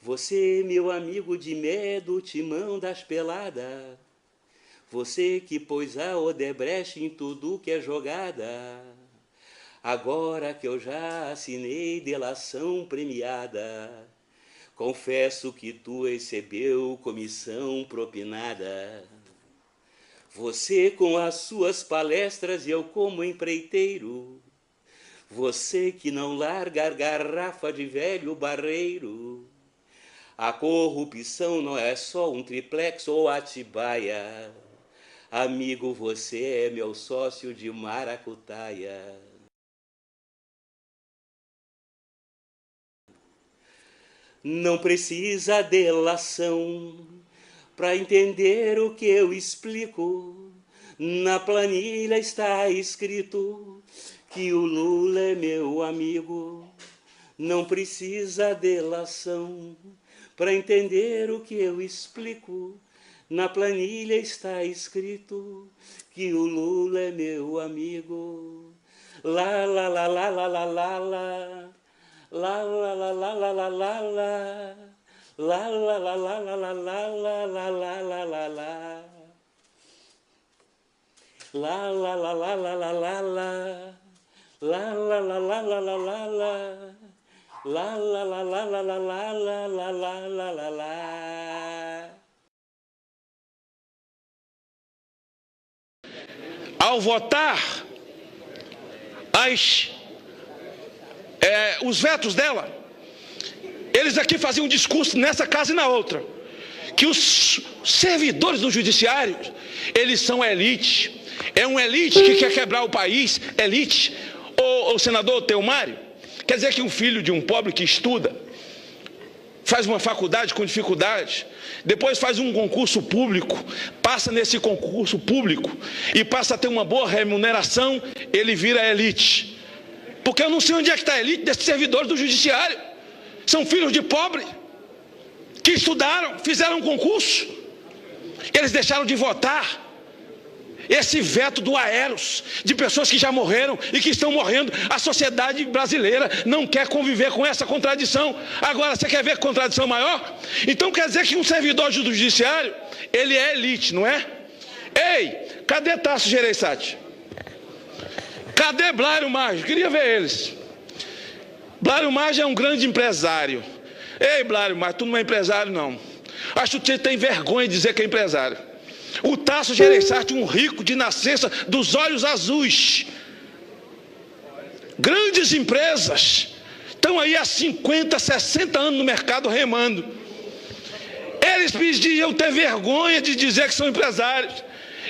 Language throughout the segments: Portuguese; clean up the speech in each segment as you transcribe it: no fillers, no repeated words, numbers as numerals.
Você, meu amigo de medo, timão das peladas. Você que pôs a Odebrecht em tudo que é jogada. Agora que eu já assinei delação premiada, confesso que tu recebeu comissão propinada. Você com as suas palestras e eu como empreiteiro. Você que não larga a garrafa de velho barreiro. A corrupção não é só um triplex ou Atibaia. Amigo, você é meu sócio de maracutaia. Não precisa delação para entender o que eu explico. Na planilha está escrito que o Lula é meu amigo. Não precisa delação para entender o que eu explico. Na planilha está escrito que o Lula é meu amigo. Lá, lá, lá, lá, lá, lá, lá, lá. Lá, lá, lá, lá, lá, lá, lá, lá. Lá, lá, lá, lá, lá, lá, lá, lá, lá, lá, lá, lá, lá. Lá, lá, lá, lá, lá, lá, lá, lá. Lá, lá, lá, lá, lá, lá, lá, lá. Lá, lá, lá, lá, lá, lá, lá, lá, lá, lá, lá, lá, lá. Ao votar os vetos dela, eles aqui faziam um discurso nessa casa e na outra, que os servidores do judiciário, eles são elite, é um elite que quer quebrar o país, elite. O senador Teomário, quer dizer que um filho de um pobre que estuda, faz uma faculdade com dificuldade, depois faz um concurso público, passa nesse concurso público e passa a ter uma boa remuneração, ele vira elite. Porque eu não sei onde é que está a elite desses servidores do judiciário. São filhos de pobre que estudaram, fizeram um concurso, eles deixaram de votar. Esse veto do Aeros, de pessoas que já morreram e que estão morrendo, a sociedade brasileira não quer conviver com essa contradição. Agora, você quer ver contradição maior? Então quer dizer que um servidor do judiciário, ele é elite, não é? Ei, cadê Tasso Gereissati? Cadê Blário Maggi? Queria ver eles. Blário Maggi é um grande empresário. Ei, Blário Maggi, tu não é empresário, não. Acho que você tem vergonha de dizer que é empresário. O Tasso Gereissati, um rico de nascença, dos olhos azuis. Grandes empresas estão aí há 50, 60 anos no mercado remando. Eles pediam ter vergonha de dizer que são empresários.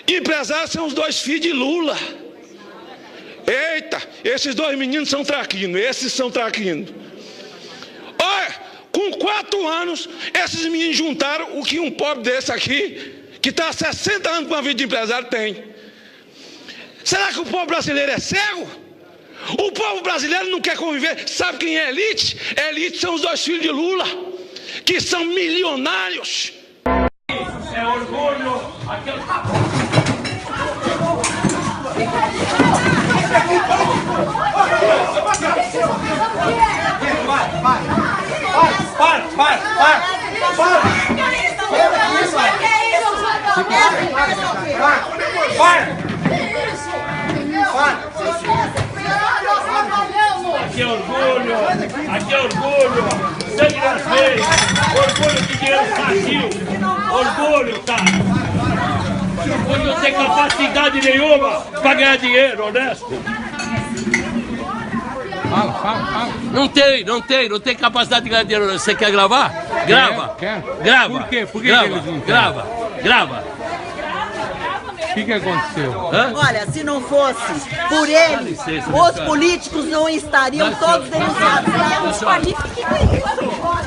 Empresários são os dois filhos de Lula. Eita, esses dois meninos são traquinos, esses são traquinos. Olha, com 4 anos, esses meninos juntaram o que um pobre desse aqui, que está há 60 anos com a vida de empresário, tem. Será que o povo brasileiro é cego? O povo brasileiro não quer conviver. Sabe quem é elite? Elite são os dois filhos de Lula, que são milionários. É orgulho. Aqui é orgulho, aqui é orgulho, sangue nas veias, orgulho de dinheiro vazio, orgulho, cara. Quando não tem capacidade nenhuma para ganhar dinheiro, honesto. Fala. Não tem capacidade de ganhar dinheiro. Você quer gravar? Grava. Grava. Por quê? Por que grava, eles não grava. O que aconteceu? Hã? Olha, se não fosse por ele, os políticos não estariam todos denunciados.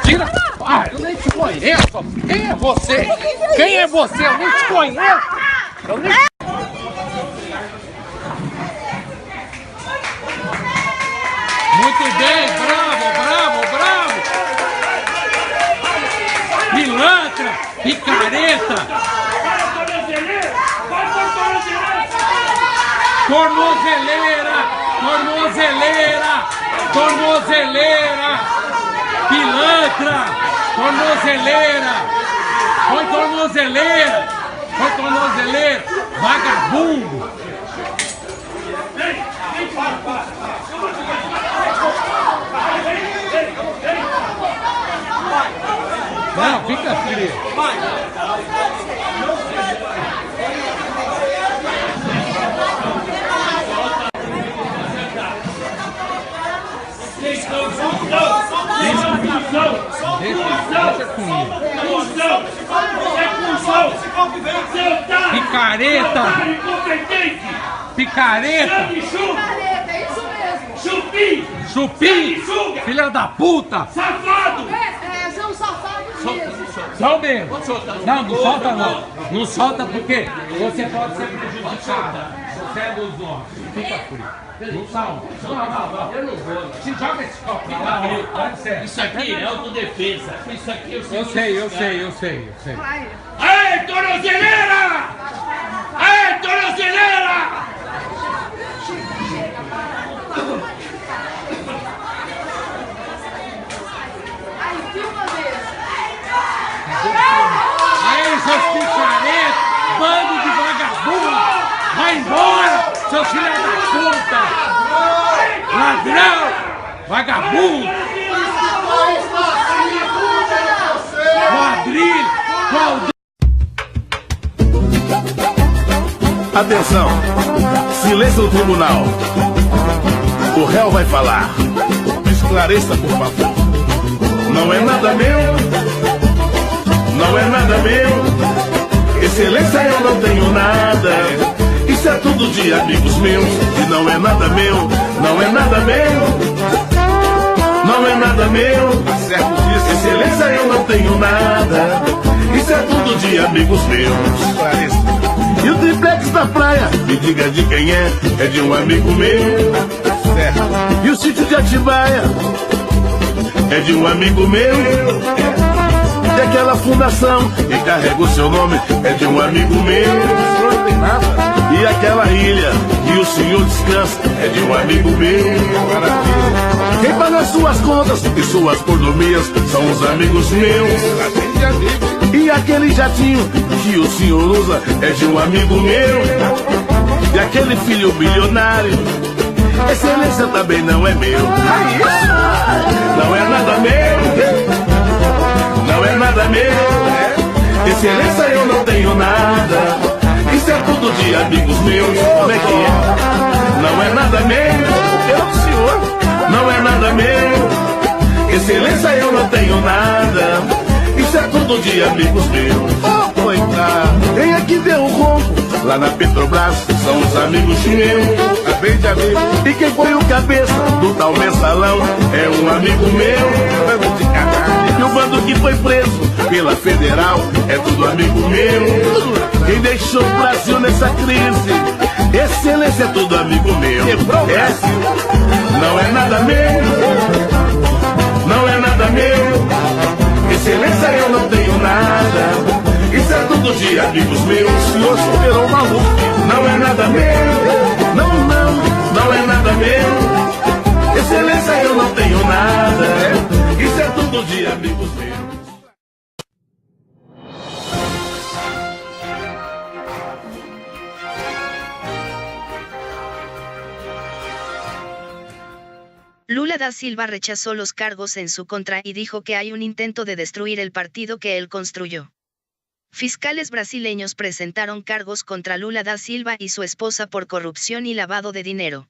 Tira! Ah, eu nem te conheço! Quem é você? Quem é você? Eu nem te conheço! Eu nem... Muito bem, bravo! Pilantra, picareta! Tornozeleira, pilantra, Tornozeleira! Põe tornozeleira! Põe tornozeleira! Vagabundo! Não, fica frio. Picareta! Picareta! Chupim! Chupim! Filha da puta! Safado! São safados mesmo. Só mesmo! Não, não solta não! Não solta porque você pode ser prejudicado. Você é dos homens. Fica frio. Não salva. Não. Eu não vou. Se joga esse copinho lá, pode ser. Isso aqui é autodefesa. Isso aqui eu sei. Eu sei. Aê, tornozeleira! Aê, tornozeleira! Aí, filma mesmo. Aí, seus picaretas, bando de vagabundo! Vai embora, seus filhos da puta! Ladrão! Vagabundo! Quadrilha! Atenção! Silêncio no tribunal. O réu vai falar. Esclareça, por favor. Não é nada meu. Não é nada meu. Excelência, eu não tenho nada. Isso é tudo de amigos meus. E não é nada meu. Não é nada meu. Não é nada meu. Certo disso. Excelência, eu não tenho nada. Isso é tudo de amigos meus. Esclareça. E o triplex da praia, me diga de quem é de um amigo meu. Certo. E o sítio de Atibaia é de um amigo meu. E aquela fundação que carrega o seu nome é de um amigo meu. Não tem nada. E aquela ilha que o senhor descansa é de um amigo meu. Quem paga suas contas e suas mordomias são os amigos meus. E aquele jatinho que o senhor usa é de um amigo meu. E aquele filho bilionário, excelência também não é meu. Não é nada meu. Não é nada meu. Excelência, eu não tenho nada. Isso é tudo de amigos meus. Como é que é? Não é nada meu. Eu, senhor. Não é nada meu. Excelência, eu não tenho nada. Isso é tudo de amigos meus. Oh, coitado. Quem é que deu o ronco lá na Petrobras? São os amigos meus. Bem de amigo. E quem foi o cabeça do tal mensalão é um amigo meu. Bando de canalha. E o bando que foi preso pela Federal é tudo amigo meu. Quem deixou o Brasil nessa crise, excelência, é tudo amigo meu. Não é nada meu. Não é nada meu. Excelência, eu não tenho nada. Isso é tudo de amigos meus. O senhor superou o maluco. Não é nada meu. Não é nada meu. Excelência, eu não tenho nada. Isso é tudo de amigos meus. Lula da Silva rechazó los cargos en su contra y dijo que hay un intento de destruir el partido que él construyó. Fiscales brasileños presentaron cargos contra Lula da Silva y su esposa por corrupción y lavado de dinero.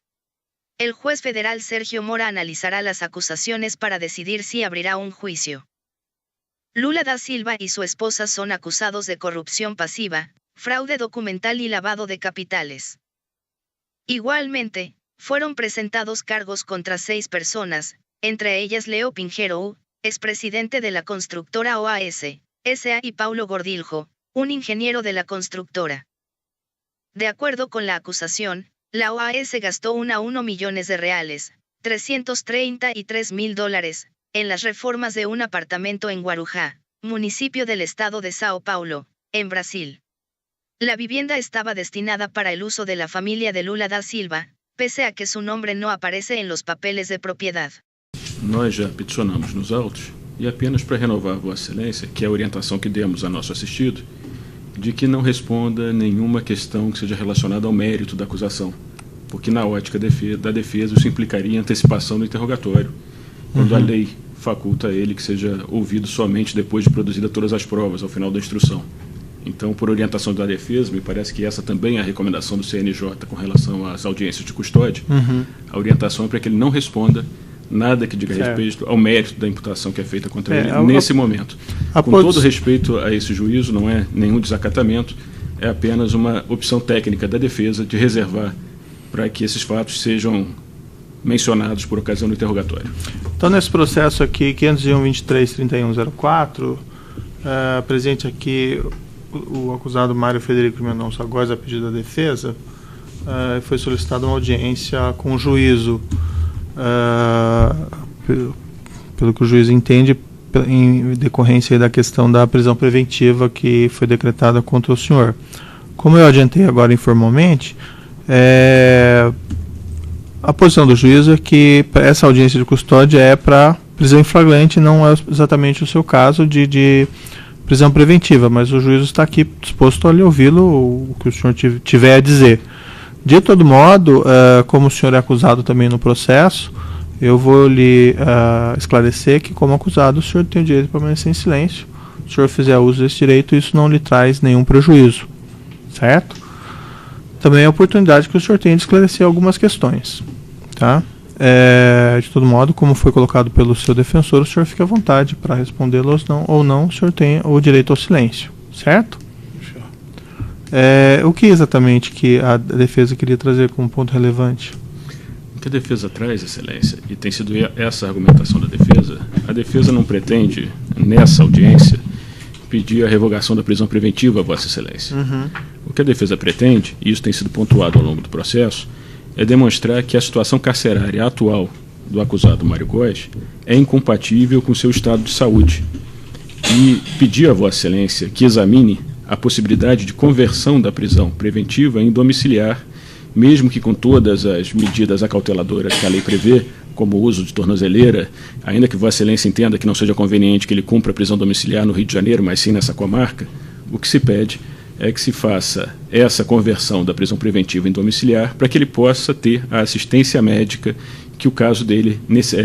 El juez federal Sergio Mora analizará las acusaciones para decidir si abrirá un juicio. Lula da Silva y su esposa son acusados de corrupción pasiva, fraude documental y lavado de capitales. Igualmente, fueron presentados cargos contra 6 personas, entre ellas Leo Pinheiro, expresidente de la constructora OAS, S.A. y Paulo Gordilho, un ingeniero de la constructora. De acuerdo con la acusación, la OAS gastó 1 millones de reales, $333.000, en las reformas de un apartamento en Guarujá, municipio del estado de Sao Paulo, en Brasil. La vivienda estaba destinada para el uso de la familia de Lula da Silva, pese a que su nombre no aparece en los papeles de propiedad. Nós já peticionamos nos autos E apenas para renovar Vossa Excelência, que é a orientação que demos a nosso assistido, de que não responda nenhuma questão que seja relacionada ao mérito da acusação, porque na ótica da defesa isso implicaria antecipação do interrogatório, quando a lei faculta a ele que seja ouvido somente depois de produzida todas as provas, ao final da instrução. Então, por orientação da defesa, me parece que essa também é a recomendação do CNJ com relação às audiências de custódia. A orientação é para que ele não responda nada que diga respeito ao mérito da imputação que é feita contra ele nesse momento. Com todo respeito a esse juízo, não é nenhum desacatamento, é apenas uma opção técnica da defesa de reservar para que esses fatos sejam mencionados por ocasião do interrogatório. Então, nesse processo aqui, 501-23-3104, presente aqui o acusado Mário Frederico Mendonça Góes, a pedido da defesa, foi solicitada uma audiência com o juízo, pelo que o juiz entende, em decorrência da questão da prisão preventiva que foi decretada contra o senhor. Como eu adiantei agora informalmente, a posição do juiz é que essa audiência de custódia é para prisão em flagrante, não é exatamente o seu caso de prisão preventiva, mas o juiz está aqui disposto a lhe ouvi-lo, o que o senhor tiver a dizer. De todo modo, como o senhor é acusado também no processo, eu vou lhe esclarecer que, como acusado, o senhor tem o direito de permanecer em silêncio. Se o senhor fizer uso desse direito, isso não lhe traz nenhum prejuízo, certo? Também é a oportunidade que o senhor tem de esclarecer algumas questões, tá? De todo modo, como foi colocado pelo seu defensor, o senhor fica à vontade para respondê-lo ou não, o senhor tem o direito ao silêncio, certo? O que exatamente que a defesa queria trazer como ponto relevante? O que a defesa traz, Excelência, e tem sido essa a argumentação da defesa, a defesa não pretende, nessa audiência, pedir a revogação da prisão preventiva a Vossa Excelência. O que a defesa pretende, e isso tem sido pontuado ao longo do processo, é demonstrar que a situação carcerária atual do acusado Mário Góes é incompatível com seu estado de saúde e pedir a Vossa Excelência que examine a possibilidade de conversão da prisão preventiva em domiciliar, mesmo que com todas as medidas acauteladoras que a lei prevê, como o uso de tornozeleira, ainda que Vossa Excelência entenda que não seja conveniente que ele cumpra a prisão domiciliar no Rio de Janeiro, mas sim nessa comarca, o que se pede é que se faça essa conversão da prisão preventiva em domiciliar para que ele possa ter a assistência médica que o caso dele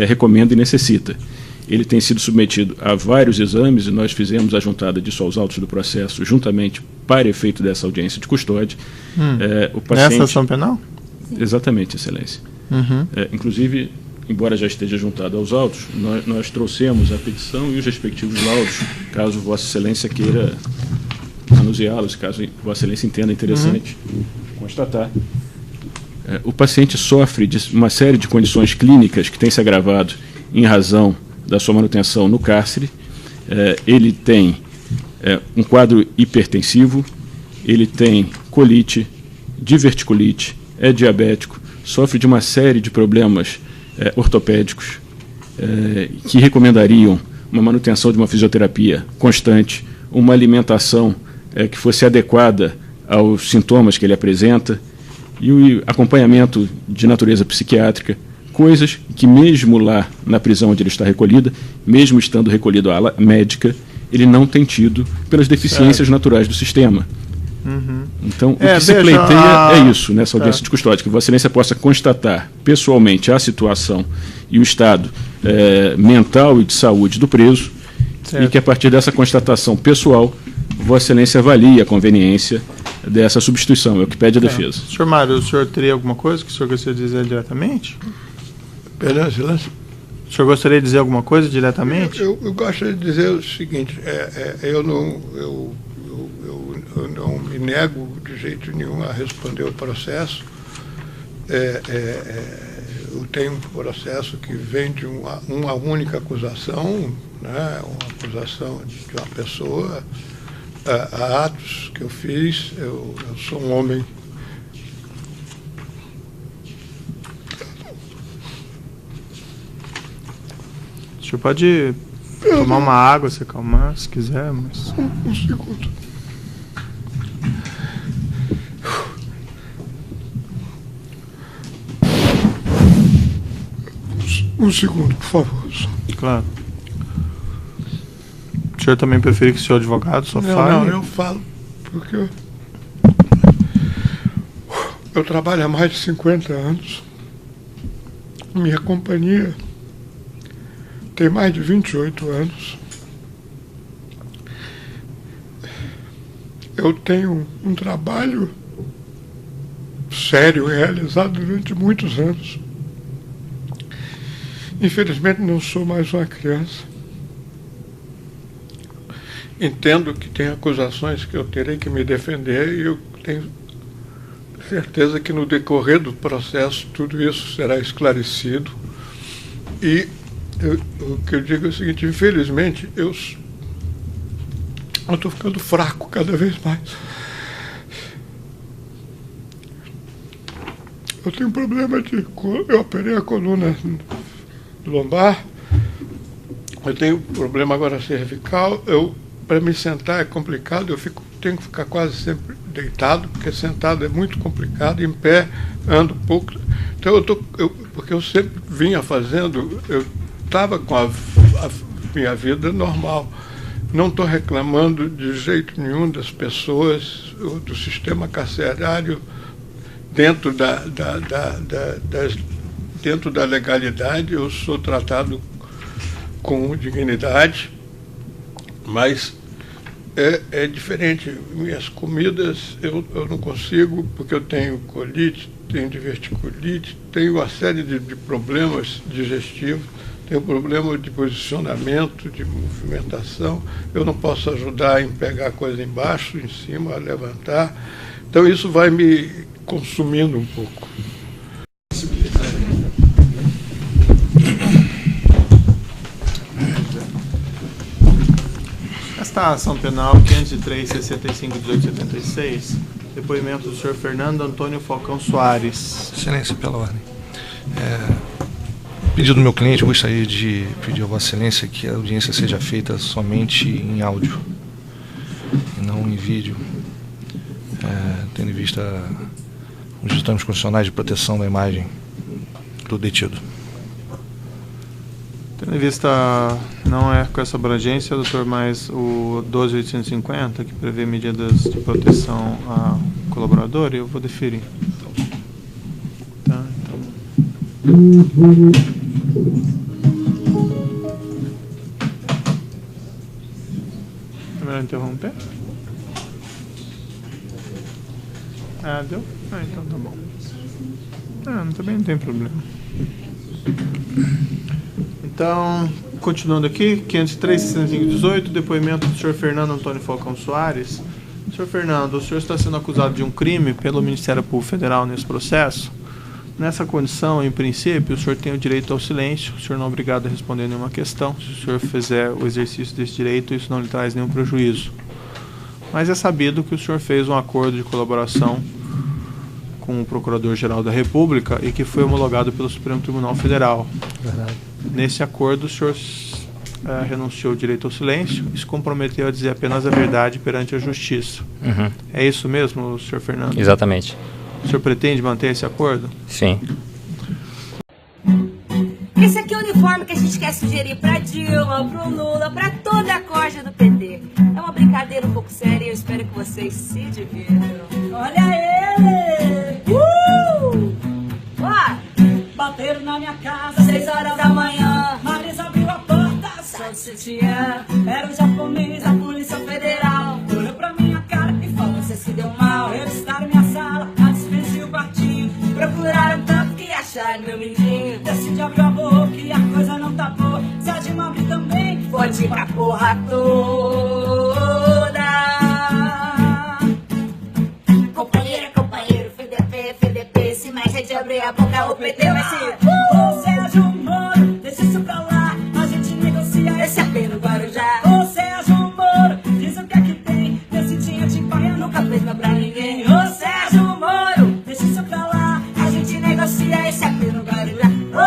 recomenda e necessita. Ele tem sido submetido a vários exames e nós fizemos a juntada disso aos autos do processo juntamente para efeito dessa audiência de custódia. O paciente... Nessa ação penal? Exatamente, Excelência. Inclusive, embora já esteja juntado aos autos, nós trouxemos a petição e os respectivos laudos, caso Vossa Excelência queira manuseá-los, caso Vossa Excelência entenda interessante constatar. O paciente sofre de uma série de condições clínicas que têm se agravado em razão da sua manutenção no cárcere. Ele tem um quadro hipertensivo, ele tem colite, diverticulite, é diabético, sofre de uma série de problemas ortopédicos que recomendariam uma manutenção de uma fisioterapia constante, uma alimentação que fosse adequada aos sintomas que ele apresenta e o acompanhamento de natureza psiquiátrica, coisas que mesmo lá na prisão onde ele está recolhido, mesmo estando recolhido à ala médica, ele não tem tido pelas deficiências naturais do sistema. Então, o que se pleiteia é isso, nessa audiência de custódia, que Vossa Excelência possa constatar pessoalmente a situação e o estado mental e de saúde do preso, e que a partir dessa constatação pessoal, Vossa Excelência avalie a conveniência dessa substituição, é o que pede a defesa. Senhor Mário, o senhor teria alguma coisa que o senhor gostaria de dizer diretamente? Perdão, Excelência? O senhor gostaria de dizer alguma coisa diretamente? Eu gostaria de dizer o seguinte, eu não me nego de jeito nenhum a responder o processo. Eu tenho um processo que vem de uma única acusação, né, uma acusação de uma pessoa, a atos que eu fiz. Eu sou um homem O senhor pode tomar uma água, se acalmar, se quiser, mas... Um segundo. Um segundo, por favor. Claro. O senhor também prefere que o seu advogado só fale? Não, eu falo, porque eu trabalho há mais de 50 anos. Minha companhia tem mais de 28 anos. Eu tenho um trabalho sério realizado durante muitos anos. Infelizmente não sou mais uma criança. Entendo que tem acusações que eu terei que me defender e eu tenho certeza que no decorrer do processo tudo isso será esclarecido. E o que eu digo é o seguinte, infelizmente eu estou ficando fraco cada vez mais. Eu tenho um problema eu operei a coluna lombar, eu tenho problema agora cervical, para me sentar é complicado, tenho que ficar quase sempre deitado, porque sentado é muito complicado, em pé ando pouco. Então porque eu sempre vinha fazendo, eu estava com a minha vida normal. Não estou reclamando de jeito nenhum das pessoas, do sistema carcerário dentro dentro da legalidade, eu sou tratado com dignidade, mas é diferente. Minhas comidas eu não consigo, porque eu tenho colite, tenho diverticulite, tenho uma série de problemas digestivos, tenho problema de posicionamento, de movimentação, eu não posso ajudar em pegar coisa embaixo, em cima, a levantar. Então isso vai me consumindo um pouco. Esta ação penal 503-65-1876, depoimento do senhor Fernando Antônio Falcão Soares. Excelência, pela ordem. Pedido do meu cliente, eu gostaria de pedir a Vossa Excelência que a audiência seja feita somente em áudio e não em vídeo, tendo em vista os ditames constitucionais de proteção da imagem do detido. Tendo em vista, não é com essa abrangência, doutor, mas o 12.850, que prevê medidas de proteção a colaborador, eu vou deferir. Tá, então. É melhor interromper? Deu? Então tá bom. Também não tem problema. Então, continuando aqui, 503-65-18, depoimento do senhor Fernando Antônio Falcão Soares. Senhor Fernando, o senhor está sendo acusado de um crime pelo Ministério Público Federal nesse processo. Nessa condição, em princípio, o senhor tem o direito ao silêncio, o senhor não é obrigado a responder nenhuma questão. Se o senhor fizer o exercício desse direito, isso não lhe traz nenhum prejuízo. Mas é sabido que o senhor fez um acordo de colaboração com o Procurador-Geral da República e que foi homologado pelo Supremo Tribunal Federal. Verdade. Nesse acordo, o senhor renunciou ao direito ao silêncio e se comprometeu a dizer apenas a verdade perante a Justiça. Uhum. É isso mesmo, senhor Fernando? Exatamente. O senhor pretende manter esse acordo? Sim. Esse aqui é o uniforme que a gente quer sugerir pra Dilma, pro Lula, pra toda a corja do PT. É uma brincadeira um pouco séria e eu espero que vocês se divirtam. Olha ele! Bateram na minha casa, 6 horas da manhã. Marisa abriu a porta, só de sutiã. Era um japonês da Polícia Federal. Olhou pra minha cara e falou, você se deu mal. Revistaram minha sala, a dispensa e o quartinho. Procuraram tanto que acharam meu menino. Decidi abrir a boca e a coisa não tá boa. Se a Dilma abrir também, pode ir com a porra toda. Companheiro, FDP, se mais gente abrir a boca, o PT vai se... Ô Sérgio Moro, deixa isso pra lá, a gente negocia esse AP no Guarujá. Ô Sérgio Moro, diz o que é que tem, esse tinha de paia nunca fez mal pra ninguém. Ô Sérgio Moro, deixa isso pra lá, a gente negocia esse AP no Guarujá. Ô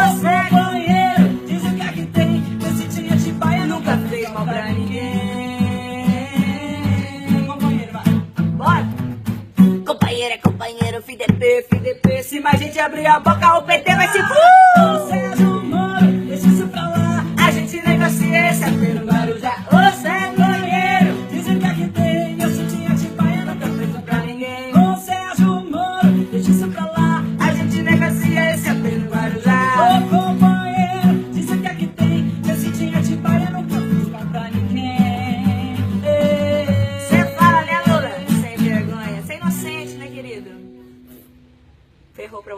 companheiro, diz o que é que tem, esse tinha de paia nunca fez mal pra ninguém. Companheiro, vai, bora! Companheiro, FDP, se mais gente abrir a boca, o PT vai se... Ô Sérgio Moro, deixa isso pra lá, a gente negocia esse AP no Guarujá. Ô Sérgio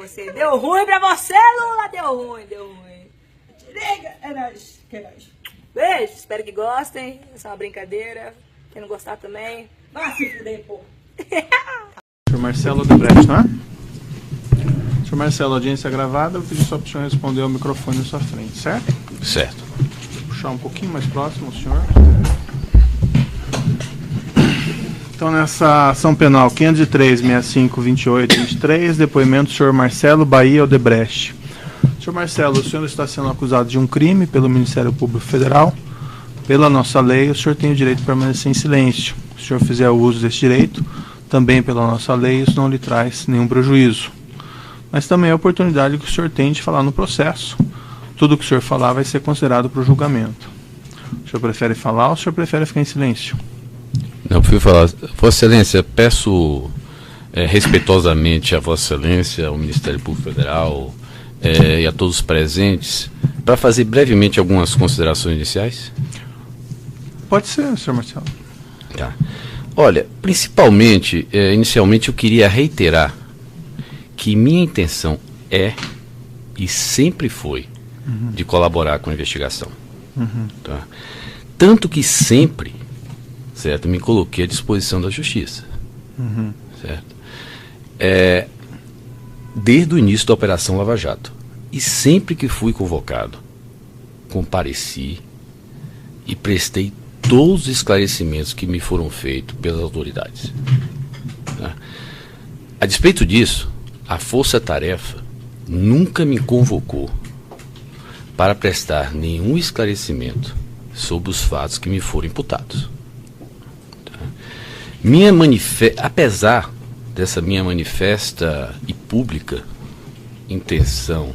você. Deu ruim pra você, Lula. Deu ruim. Liga. É nóis. Beijo. Espero que gostem. Essa é uma brincadeira. Quem não gostar também, vai se fuder, pô. Senhor Marcelo Odebrecht, não é? Senhor Marcelo, audiência gravada. Eu vou pedir só para o senhor responder ao microfone na sua frente, certo? Certo. Vou puxar um pouquinho mais próximo, senhor. Então, nessa ação penal 503-65-28-23, depoimento do senhor Marcelo Bahia Odebrecht. Senhor Marcelo, o senhor está sendo acusado de um crime pelo Ministério Público Federal. Pela nossa lei, o senhor tem o direito de permanecer em silêncio. Se o senhor fizer o uso desse direito, também pela nossa lei, isso não lhe traz nenhum prejuízo. Mas também é a oportunidade que o senhor tem de falar no processo. Tudo que o senhor falar vai ser considerado para o julgamento. O senhor prefere falar ou o senhor prefere ficar em silêncio? Não, eu prefiro falar. Vossa Excelência, peço respeitosamente a Vossa Excelência, ao Ministério Público Federal e a todos os presentes, para fazer brevemente algumas considerações iniciais. Pode ser, senhor Marcelo. Tá. Olha, principalmente, inicialmente eu queria reiterar que minha intenção é e sempre foi de colaborar com a investigação. Tá? Tanto que sempre, certo, me coloquei à disposição da Justiça. Certo? Desde o início da Operação Lava Jato. E sempre que fui convocado, compareci e prestei todos os esclarecimentos que me foram feitos pelas autoridades. Tá? A despeito disso, a Força Tarefa nunca me convocou para prestar nenhum esclarecimento sobre os fatos que me foram imputados. Tá? Apesar dessa minha manifesta e pública intenção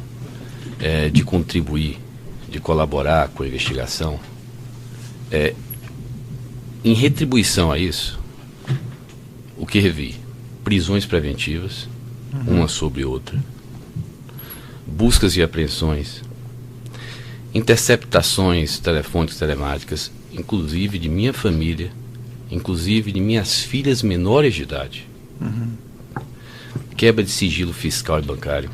de contribuir, de colaborar com a investigação, em retribuição a isso, o que revi? Prisões preventivas, uma sobre outra, buscas e apreensões, interceptações telefônicas, telemáticas, inclusive de minha família, inclusive de minhas filhas menores de idade, quebra de sigilo fiscal e bancário,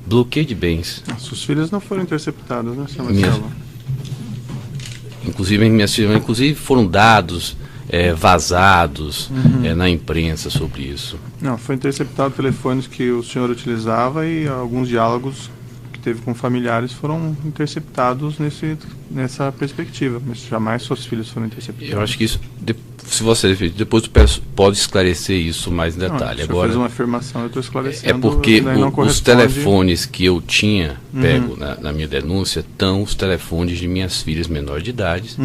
bloqueio de bens. Suas filhas não foram interceptadas, né, senhor Marcelo? Inclusive foram dados vazados na imprensa sobre isso. Não, foi interceptado telefones que o senhor utilizava e alguns diálogos que teve com familiares foram interceptados nessa perspectiva, mas jamais suas filhas foram interceptadas. Eu acho que isso, se você depois pode esclarecer isso mais em detalhe. Não, agora fez uma afirmação, eu estou esclarecendo. É porque os telefones que eu tinha pego na minha denúncia estão os telefones de minhas filhas menores de idade,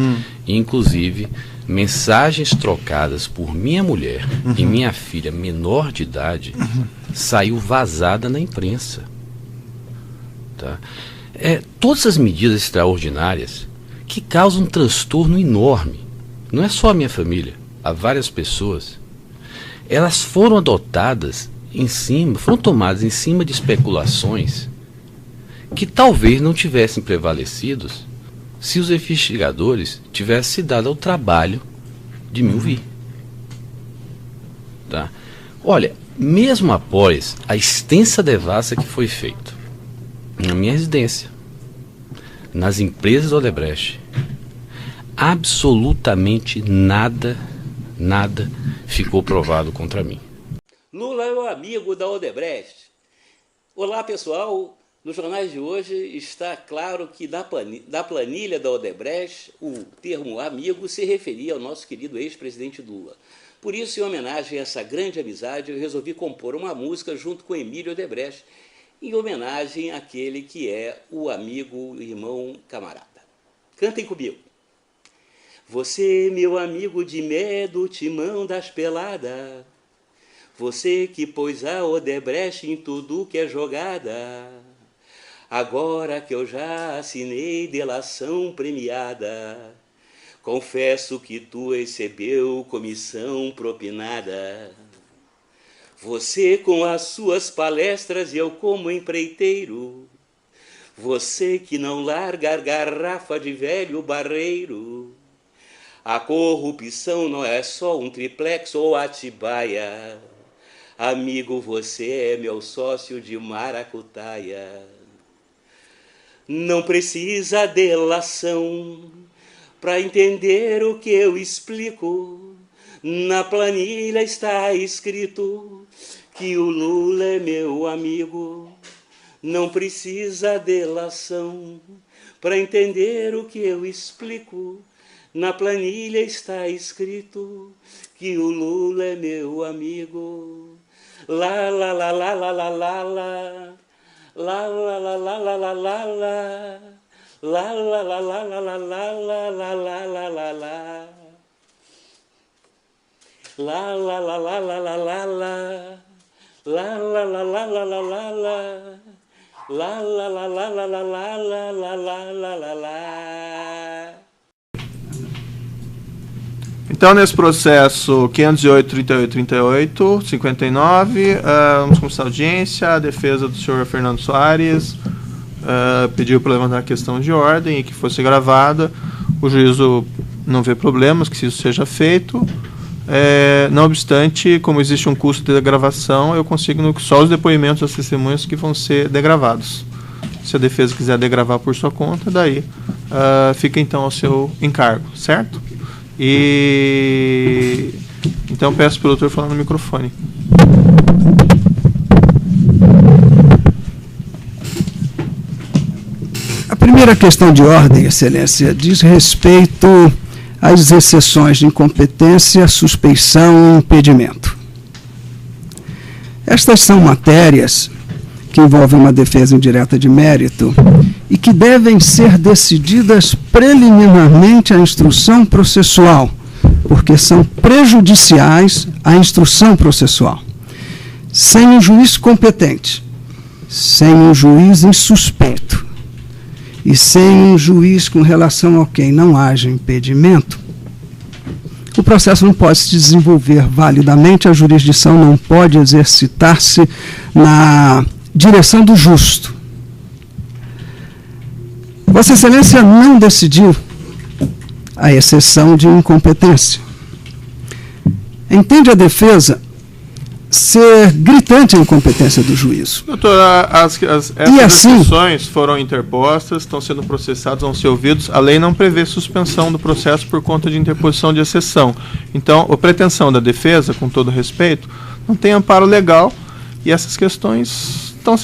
inclusive mensagens trocadas por minha mulher e minha filha menor de idade saiu vazada na imprensa. Tá? Todas as medidas extraordinárias que causam um transtorno enorme, não é só a minha família, há várias pessoas, elas foram adotadas foram tomadas em cima de especulações que talvez não tivessem prevalecidos se os investigadores tivessem se dado ao trabalho de me ouvir. Tá? Olha, mesmo após a extensa devassa que foi feita na minha residência, nas empresas Odebrecht, absolutamente nada ficou provado contra mim. Lula é o amigo da Odebrecht. Olá, pessoal. Nos jornais de hoje está claro que da planilha da Odebrecht, o termo amigo se referia ao nosso querido ex-presidente Lula. Por isso, em homenagem a essa grande amizade, eu resolvi compor uma música junto com Emílio Odebrecht, em homenagem àquele que é o amigo, irmão, camarada. Cantem comigo. Você, meu amigo de medo, timão das peladas, você que pôs a Odebrecht em tudo que é jogada, agora que eu já assinei delação premiada, confesso que tu recebeu comissão propinada. Você com as suas palestras e eu como empreiteiro, você que não larga a garrafa de velho barreiro, a corrupção não é só um triplex ou Atibaia, amigo, você é meu sócio de maracutaia. Não precisa delação para entender o que eu explico. Na planilha está escrito que o Lula é meu amigo. Não precisa delação para entender o que eu explico. Na planilha está escrito que o Lula é meu amigo. Lá, lá, lá, lá, lá, lá, lá, lá. Lá, lá, lá, lá, lá, lá, lá, lá. Lá, lá, lá, lá, lá, lá, lá, lá, lá, lá, lá, lá. Lá, lá, lá, lá, lá, lá, lá, lá. Lá, lá, lá, lá, lá, lá, lá, lá. Lá, lá, lá, lá, lá, lá, lá, lá, lá, lá, lá, lá. Então, nesse processo 508, 38, 38, 59, vamos começar a audiência. A defesa do senhor Fernando Soares pediu para levantar a questão de ordem e que fosse gravada. O juízo não vê problemas que isso seja feito. Não obstante, como existe um custo de gravação, eu consigo só os depoimentos das testemunhas que vão ser degravados. Se a defesa quiser degravar por sua conta, daí fica então ao seu encargo, certo? E então peço para o doutor falar no microfone. A primeira questão de ordem, Excelência, diz respeito às exceções de incompetência, suspeição e impedimento. Estas são matérias que envolvem uma defesa indireta de mérito e que devem ser decididas preliminarmente à instrução processual, porque são prejudiciais à instrução processual. Sem um juiz competente, sem um juiz insuspeito e sem um juiz com relação ao quem não haja impedimento, o processo não pode se desenvolver validamente, a jurisdição não pode exercitar-se na direção do justo. Vossa Excelência não decidiu a exceção de incompetência. Entende a defesa ser gritante a incompetência do juízo. Doutor, essas exceções foram interpostas, estão sendo processadas, vão ser ouvidos. A lei não prevê suspensão do processo por conta de interposição de exceção. Então, a pretensão da defesa, com todo respeito, não tem amparo legal e essas questões estão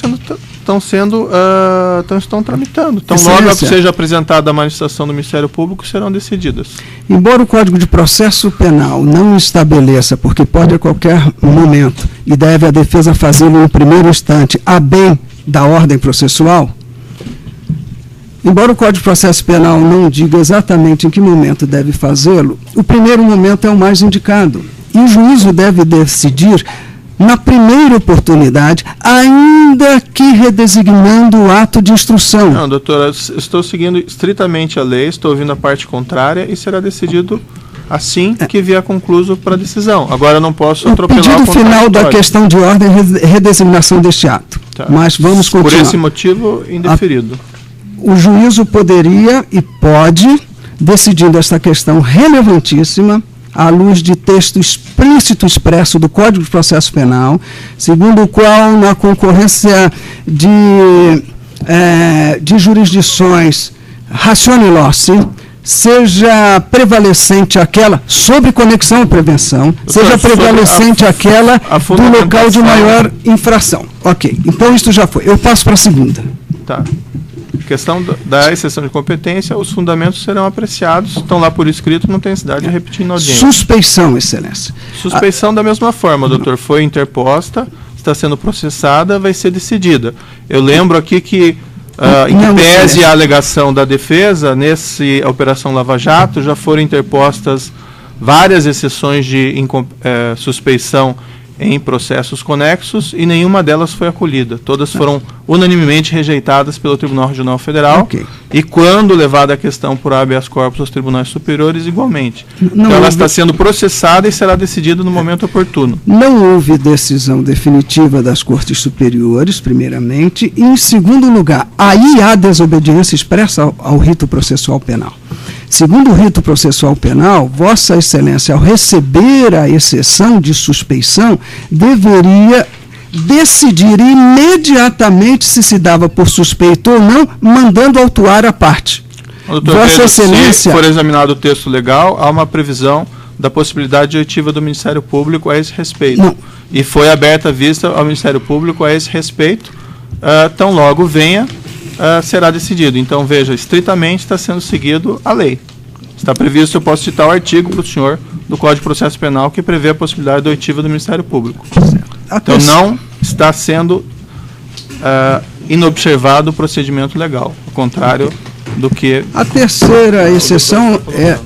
tramitando. Então, logo que seja apresentada a manifestação do Ministério Público, serão decididas. Embora o Código de Processo Penal não estabeleça, porque pode a qualquer momento, e deve a defesa fazê-lo no primeiro instante, a bem da ordem processual, embora o Código de Processo Penal não diga exatamente em que momento deve fazê-lo, o primeiro momento é o mais indicado. E o juízo deve decidir na primeira oportunidade, ainda que redesignando o ato de instrução. Não, doutora, estou seguindo estritamente a lei, estou ouvindo a parte contrária e será decidido assim que vier concluso para a decisão. Agora eu não posso atropelar o pedido final da questão de ordem é redesignação deste ato. Tá. Mas vamos continuar. Por esse motivo, indeferido. O juízo poderia e pode, decidindo esta questão relevantíssima, à luz de texto explícito expresso do Código de Processo Penal, segundo o qual, na concorrência de jurisdições ratione loci, seja prevalecente aquela, sobre conexão e prevenção, seja prevalecente aquela do local de maior infração. Ok, então isto já foi. Eu passo para a segunda. Tá. Questão da exceção de competência, os fundamentos serão apreciados, estão lá por escrito, não tem necessidade de repetir na audiência. Suspeição, Excelência. Suspeição da mesma forma, doutor, foi interposta, está sendo processada, vai ser decidida. Eu lembro aqui que, em que pese a alegação da defesa, nessa Operação Lava Jato, já foram interpostas várias exceções de suspeição em processos conexos e nenhuma delas foi acolhida. Todas foram unanimemente rejeitadas pelo Tribunal Regional Federal e quando levada a questão por habeas corpus aos tribunais superiores, igualmente. Então ela está sendo processada e será decidida no momento oportuno. Não houve decisão definitiva das Cortes Superiores, primeiramente, e em segundo lugar, aí há desobediência expressa ao rito processual penal. Segundo o rito processual penal, Vossa Excelência, ao receber a exceção de suspeição, deveria decidir imediatamente se dava por suspeito ou não, mandando autuar a parte. Doutor Vossa Pedro, Excelência... se for examinado o texto legal, há uma previsão da possibilidade de oitiva do Ministério Público a esse respeito. Não. E foi aberta a vista ao Ministério Público a esse respeito. Tão logo venha, será decidido. Então, veja, estritamente está sendo seguido a lei. Está previsto, eu posso citar o artigo para o senhor do Código de Processo Penal que prevê a possibilidade de oitiva do Ministério Público. Então, não está sendo inobservado o procedimento legal, ao contrário do que... A terceira exceção é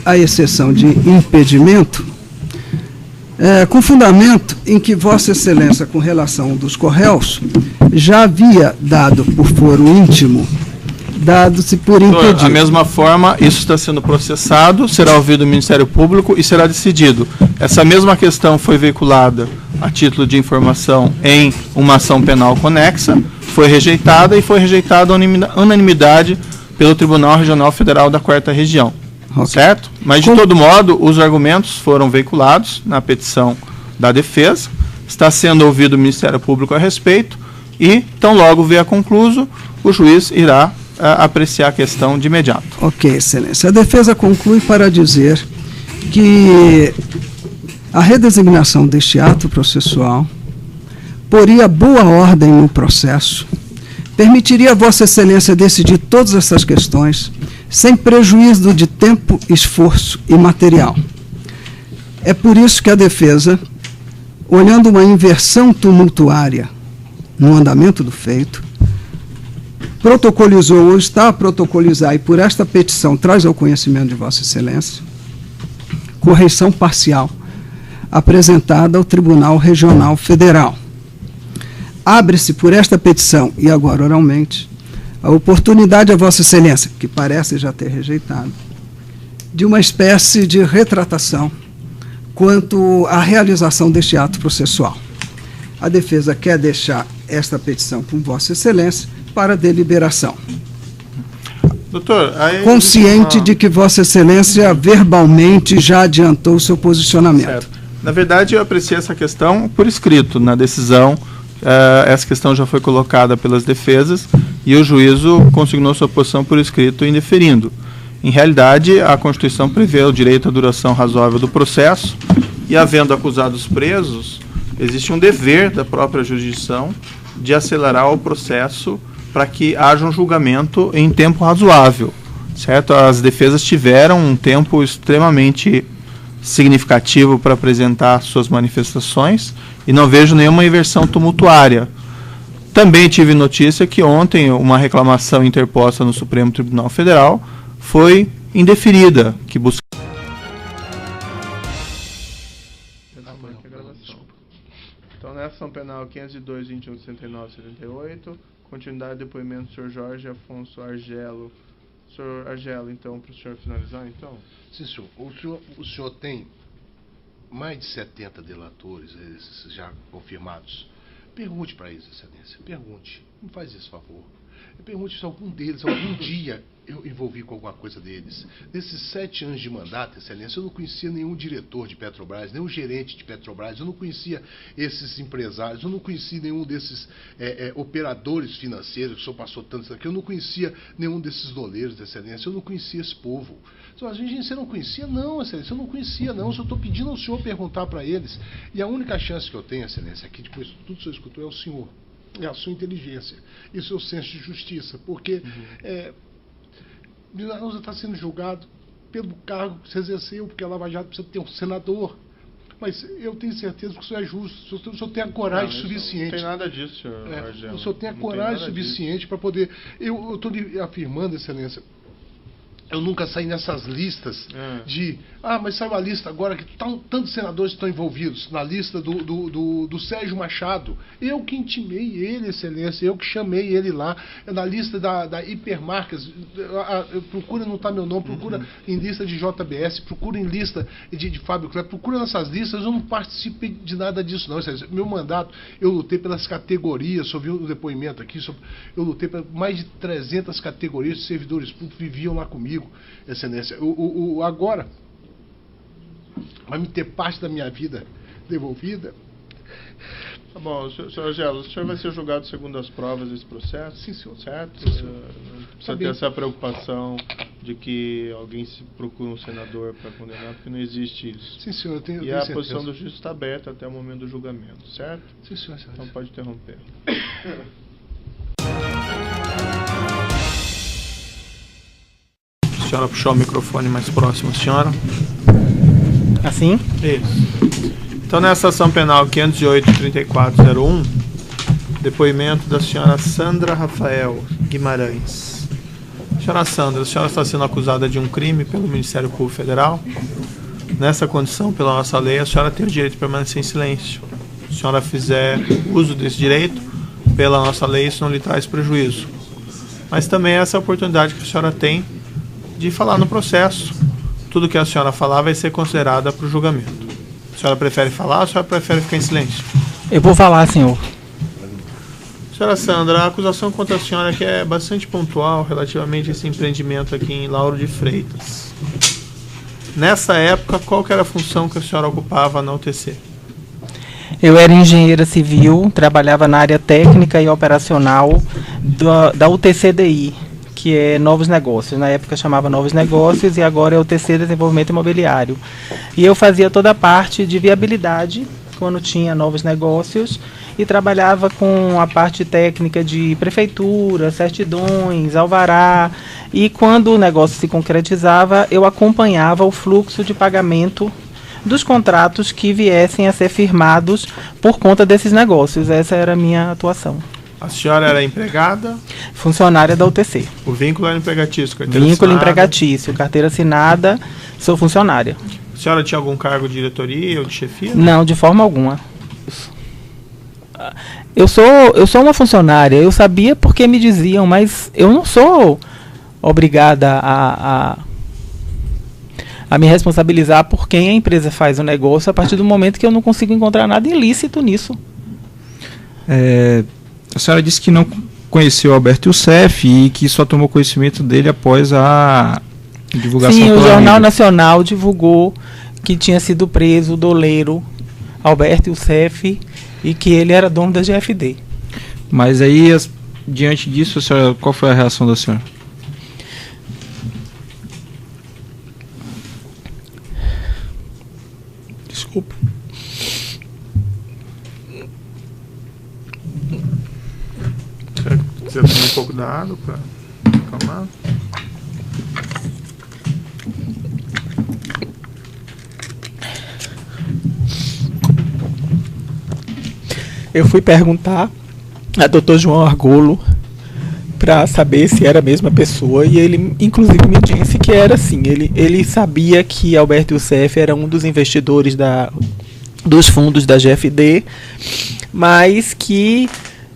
a exceção de impedimento, com fundamento em que Vossa Excelência, com relação dos corréus, já havia dado por foro íntimo, dado-se por impedido. Da mesma forma, isso está sendo processado, será ouvido o Ministério Público e será decidido. Essa mesma questão foi veiculada a título de informação em uma ação penal conexa, foi rejeitada e foi rejeitada a unanimidade pelo Tribunal Regional Federal da 4ª Região. Okay. Certo? Mas, de todo modo, os argumentos foram veiculados na petição da defesa, está sendo ouvido o Ministério Público a respeito e, tão logo vier concluso, o juiz irá apreciar a questão de imediato. Ok, Excelência. A defesa conclui para dizer que a redesignação deste ato processual poria boa ordem no processo, permitiria a Vossa Excelência decidir todas essas questões sem prejuízo de tempo, esforço e material. É por isso que a defesa, olhando uma inversão tumultuária no andamento do feito, protocolizou ou está a protocolizar, e por esta petição traz ao conhecimento de Vossa Excelência, correição parcial apresentada ao Tribunal Regional Federal. Abre-se por esta petição, e agora oralmente, a oportunidade a Vossa Excelência, que parece já ter rejeitado, de uma espécie de retratação quanto à realização deste ato processual. A defesa quer deixar esta petição com Vossa Excelência para deliberação. Doutor, consciente de que Vossa Excelência verbalmente já adiantou o seu posicionamento. Certo. Na verdade, eu apreciei essa questão por escrito na decisão. Essa questão já foi colocada pelas defesas e o juízo consignou sua posição por escrito indeferindo. Em realidade, a Constituição prevê o direito à duração razoável do processo e, havendo acusados presos, existe um dever da própria jurisdição de acelerar o processo para que haja um julgamento em tempo razoável, certo? As defesas tiveram um tempo extremamente significativo para apresentar suas manifestações e não vejo nenhuma inversão tumultuária. Também tive notícia que ontem uma reclamação interposta no Supremo Tribunal Federal foi indeferida, que busca... Então, nessa ação penal 502, 21, 69, 78, continuidade do depoimento do senhor Jorge Afonso Argelo. Senhor Argelo, então, para o senhor finalizar, então? Sim, senhor. O senhor tem mais de 70 delatores já confirmados. Pergunte para eles, Excelência. Pergunte. Me faz esse favor. Pergunte se algum deles, algum dia, eu envolvi com alguma coisa deles. Nesses 7 anos de mandato, Excelência, eu não conhecia nenhum diretor de Petrobras, nenhum gerente de Petrobras, eu não conhecia esses empresários, eu não conhecia nenhum desses operadores financeiros, que o senhor passou tanto aqui, eu não conhecia nenhum desses doleiros, Excelência, eu não conhecia esse povo. Você não conhecia? Não, Excelência, eu não conhecia, não. Eu só estou pedindo ao senhor perguntar para eles. E a única chance que eu tenho, Excelência, aqui, depois de tudo que o senhor escutou, é o senhor. É a sua inteligência e o seu senso de justiça, porque Milanusa está sendo julgado pelo cargo que você exerceu, porque a Lava Jato precisa ter um senador, mas eu tenho certeza que o senhor é justo, o senhor tem a coragem suficiente. Não tem nada disso, senhor Argelo. O senhor tem a coragem suficiente para poder... Eu estou afirmando, Excelência, eu nunca saí nessas listas de... mas saiu a lista agora que tantos senadores estão envolvidos na lista do Sérgio Machado. Eu que intimei ele, Excelência, eu que chamei ele lá, na lista da Hipermarcas. Procura, não está meu nome, procura em lista de JBS, procura em lista de Fábio Kleber, procura nessas listas. Eu não participei de nada disso, não, Excelência. Meu mandato, eu lutei pelas categorias, só vi o depoimento aqui, eu lutei por mais de 300 categorias de servidores públicos, viviam lá comigo. comigo, Excelência. Agora, vai me ter parte da minha vida devolvida. Tá bom, senhor Argelo, o senhor vai ser julgado segundo as provas desse processo? Sim, senhor. Certo? Sim, senhor. Não precisa ter essa preocupação de que alguém se procura um senador para condenar, porque não existe isso. Sim, senhor, eu tenho E a certeza. posição do juiz está aberta até o momento do julgamento, certo? Sim, senhor. Então pode interromper. A senhora puxou o microfone mais próximo, senhora. Assim? Isso. Então, nessa ação penal 508-3401, depoimento da senhora Sandra Rafael Guimarães. Senhora Sandra, a senhora está sendo acusada de um crime pelo Ministério Público Federal. Nessa condição, pela nossa lei, a senhora tem o direito de permanecer em silêncio. Se a senhora fizer uso desse direito, pela nossa lei, isso não lhe traz prejuízo. Mas também essa é a oportunidade que a senhora tem de falar no processo. Tudo que a senhora falar vai ser considerada para o julgamento. A senhora prefere falar ou a senhora prefere ficar em silêncio? Eu vou falar, senhor. Senhora Sandra, a acusação contra a senhora que é bastante pontual relativamente a esse empreendimento aqui em Lauro de Freitas. Nessa época, qual que era a função que a senhora ocupava na UTC? Eu era engenheira civil, trabalhava na área técnica e operacional da UTCDI, que é Novos Negócios. Na época chamava Novos Negócios e agora é UTC Desenvolvimento Imobiliário. E eu fazia toda a parte de viabilidade quando tinha novos negócios e trabalhava com a parte técnica de prefeitura, certidões, alvará. E quando o negócio se concretizava, eu acompanhava o fluxo de pagamento dos contratos que viessem a ser firmados por conta desses negócios. Essa era a minha atuação. A senhora era empregada? Funcionária da UTC. O vínculo era empregatício? Vínculo assinada. Empregatício, carteira assinada, sou funcionária. A senhora tinha algum cargo de diretoria ou de chefia? Não, de forma alguma. Eu sou uma funcionária, eu sabia porque me diziam, mas eu não sou obrigada a me responsabilizar por quem a empresa faz o negócio a partir do momento que eu não consigo encontrar nada ilícito nisso. A senhora disse que não conheceu Alberto Youssef e que só tomou conhecimento dele após a divulgação. Sim, o Jornal mídia. Nacional divulgou que tinha sido preso o doleiro Alberto Youssef e que ele era dono da GFD. Mas aí, diante disso, a senhora, qual foi a reação da senhora? Desculpa. Você tomar um pouco da água para acalmar? Eu fui perguntar a Dr. João Argolo para saber se era a mesma pessoa e ele inclusive me disse que era sim. Ele sabia que Alberto Youssef era um dos investidores dos fundos da GFD, mas que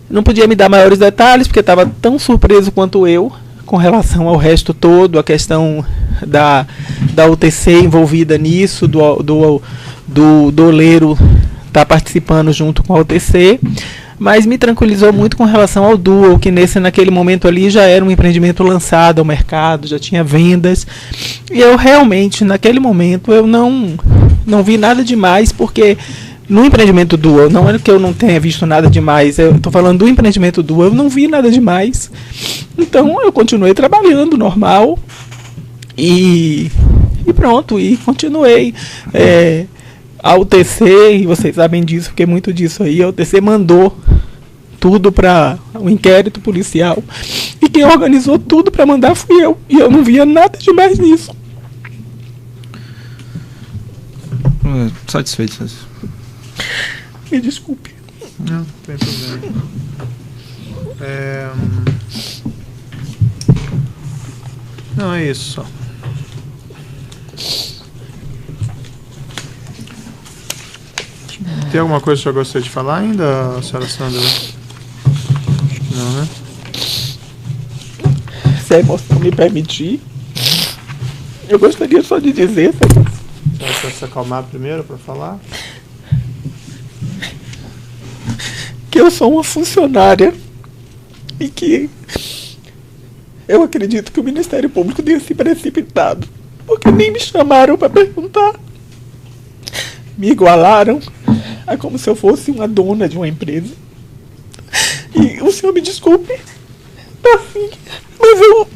não podia me dar maiores detalhes porque estava tão surpreso quanto eu com relação ao resto todo, a questão da UTC envolvida nisso, do doleiro estar participando junto com a UTC, mas me tranquilizou muito com relação ao Dual, que naquele momento ali já era um empreendimento lançado ao mercado, já tinha vendas, e eu realmente, naquele momento, eu não vi nada demais, porque no empreendimento Dual, não é que eu não tenha visto nada demais, eu estou falando do empreendimento Dual, eu não vi nada demais, então eu continuei trabalhando normal, e pronto, e continuei. A UTC, e vocês sabem disso, porque muito disso aí, a UTC mandou tudo para o inquérito policial e quem organizou tudo para mandar fui eu, e eu não via nada demais nisso. Satisfeito. Me desculpe. Não tem problema. Não, é isso só. Tem alguma coisa que eu gostaria de falar ainda, senhora Sandra? Não, né? Se a emoção me permitir, eu gostaria só de dizer... Você vai se acalmar primeiro para falar? Que eu sou uma funcionária e que Eu acredito que o Ministério Público tenha se precipitado, porque nem me chamaram para perguntar. Me igualaram a como se eu fosse uma dona de uma empresa. E o senhor me desculpe, tá assim, mas eu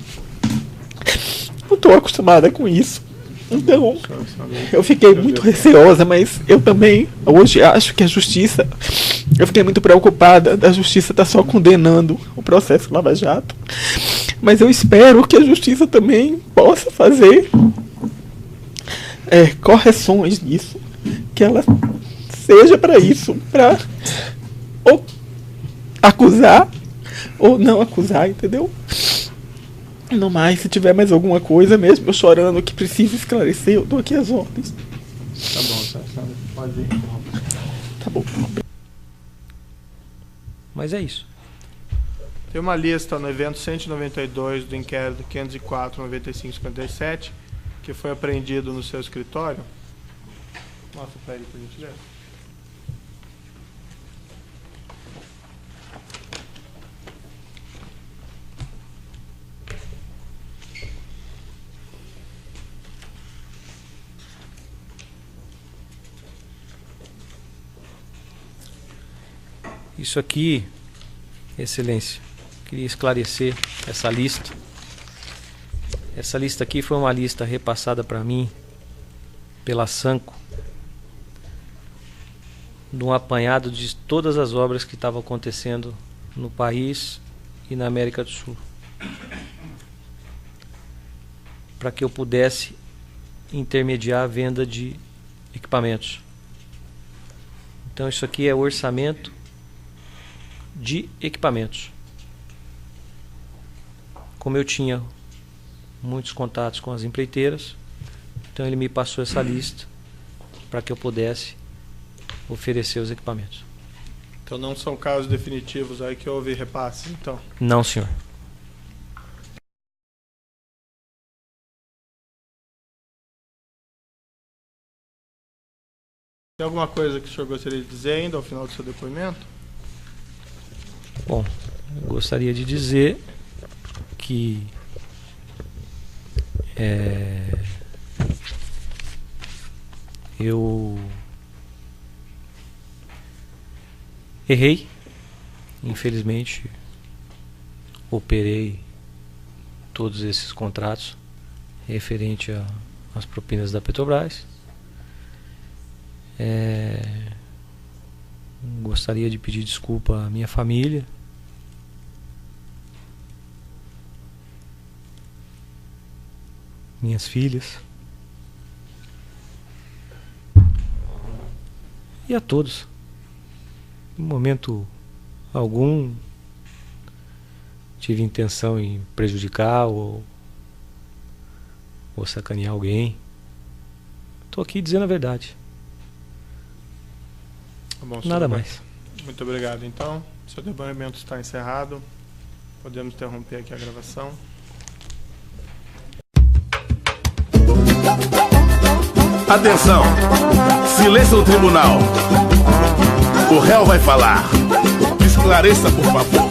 não estou acostumada com isso. Então, eu fiquei muito receosa, mas eu também, hoje, acho que a justiça, eu fiquei muito preocupada, a justiça está só condenando o processo Lava Jato, mas eu espero que a justiça também possa fazer correções nisso, que ela seja para isso, para ou acusar ou não acusar, entendeu? No mais, se tiver mais alguma coisa, mesmo eu chorando que precisa esclarecer, eu dou aqui as ordens. Tá bom, pode ir. Tá bom. Mas é isso. Tem uma lista no evento 192 do inquérito 504-9557 que foi apreendido no seu escritório. Mostra para ele, por gentileza. Isso aqui, Excelência, queria esclarecer essa lista. Essa lista aqui foi uma lista repassada para mim pela Sanco, de um apanhado de todas as obras que estavam acontecendo no país e na América do Sul, para que eu pudesse intermediar a venda de equipamentos. Então isso aqui é o orçamento de equipamentos. Como eu tinha muitos contatos com as empreiteiras, então ele me passou essa lista para que eu pudesse oferecer os equipamentos. Então não são casos definitivos aí que houve repasses, então? Não, senhor. Tem alguma coisa que o senhor gostaria de dizer ainda ao final do seu depoimento? Bom, eu gostaria de dizer que eu errei, infelizmente, operei todos esses contratos referente às propinas da Petrobras. Gostaria de pedir desculpa à minha família, minhas filhas e a todos. Em momento algum tive intenção em prejudicar ou sacanear alguém. Estou aqui dizendo a verdade. Tá bom, nada mais. Muito obrigado. Então, seu depoimento está encerrado. Podemos interromper aqui a gravação. Atenção! Silêncio no tribunal. O réu vai falar. Esclareça, por favor.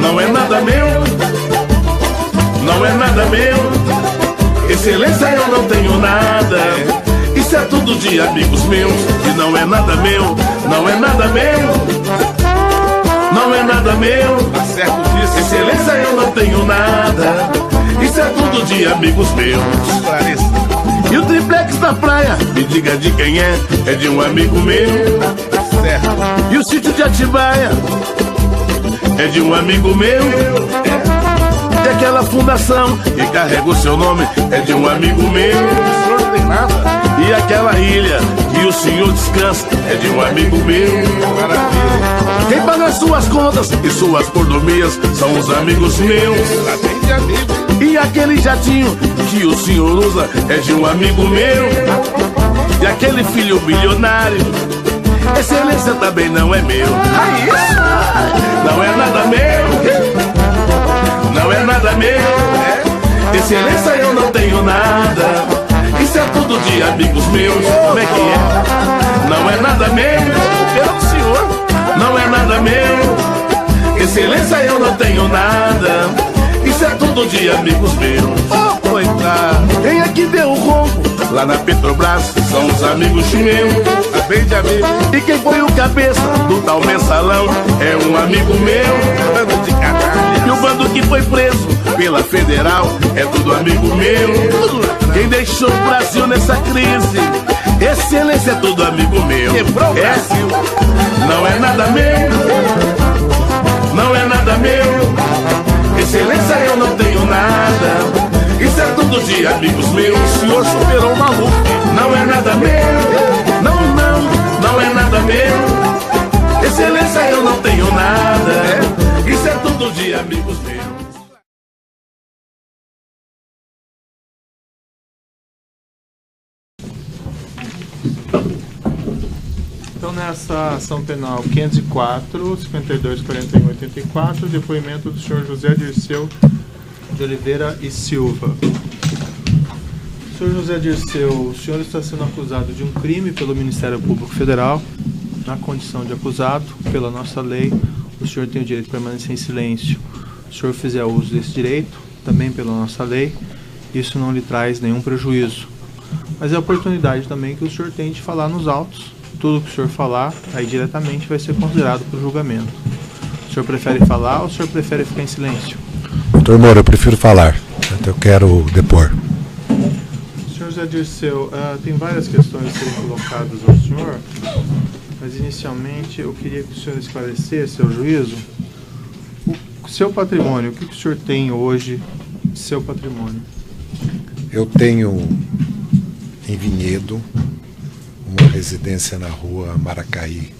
Não é nada meu. Não é nada meu. Excelência, eu não tenho nada. Isso é tudo de amigos meus. E não é nada meu. Não é nada meu. Não é nada meu. Tá certo disso. Excelência, eu não tenho nada. Isso é tudo de amigos meus. Esclareça. E o triplex da praia, me diga de quem é. É de um amigo meu. Certo. E o sítio de Atibaia é de um amigo meu. E aquela fundação que carrega o seu nome é de um amigo meu. O senhor não tem nada. E aquela ilha que o senhor descansa é de um amigo meu. Maravilha. Quem paga suas contas e suas mordomias são os amigos meus. E aquele jatinho que o senhor usa é de um amigo meu. E aquele filho bilionário, excelência também não é meu. Não é nada meu. Não é nada meu. Excelência, eu não tenho nada. Isso é tudo de amigos meus. Como é que é? Não é nada meu. Pelo senhor, não é nada meu. Excelência, eu não tenho nada. Isso é tudo de amigos meus. Oh, coitado, quem é que deu o ronco? Lá na Petrobras são os amigos meus, bem de amigo. E quem foi o cabeça do tal mensalão? É um amigo meu, bando de canalha. E o bando que foi preso pela Federal é tudo amigo meu. Quem deixou o Brasil nessa crise? Excelência é tudo amigo meu. Quebrou o Brasil. Não é nada meu, não é nada meu. Excelência eu não tenho nada. Isso é tudo de amigos meus. O senhor superou o maluco. Não é nada meu, não é nada meu. Excelência eu não tenho nada. Isso é tudo de amigos meus. Então, nessa ação penal 504, 52, 41, 84, depoimento do senhor José Dirceu de Oliveira e Silva. Senhor José Dirceu, o senhor está sendo acusado de um crime pelo Ministério Público Federal. Na condição de acusado, pela nossa lei, o senhor tem o direito de permanecer em silêncio. Se o senhor fizer uso desse direito, também pela nossa lei, isso não lhe traz nenhum prejuízo. Mas é a oportunidade também que o senhor tem de falar nos autos. Tudo que o senhor falar, aí diretamente vai ser considerado para o julgamento. O senhor prefere falar ou o senhor prefere ficar em silêncio? Doutor Moura, eu prefiro falar. Eu quero depor. Senhor José Dirceu, tem várias questões a serem colocadas ao senhor, mas inicialmente eu queria que o senhor esclarecesse ao juízo o seu patrimônio. O que o senhor tem hoje de seu patrimônio? Eu tenho em Vinhedo uma residência na rua Maracaí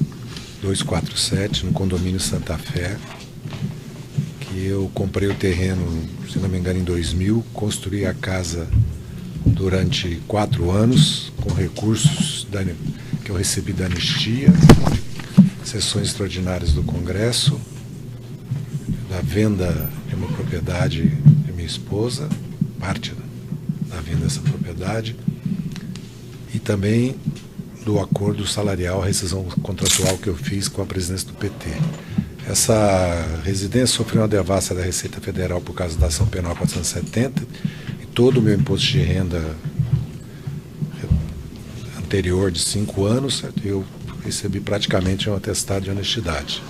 247, no condomínio Santa Fé, que eu comprei o terreno, se não me engano, em 2000, construí a casa durante 4 anos, com recursos que eu recebi da anistia, sessões extraordinárias do Congresso, da venda de uma propriedade de minha esposa, parte da venda dessa propriedade, e também do acordo salarial, a rescisão contratual que eu fiz com a presidência do PT. Essa residência sofreu uma devassa da Receita Federal por causa da ação penal 470, e todo o meu imposto de renda anterior de 5 anos, eu recebi praticamente um atestado de honestidade.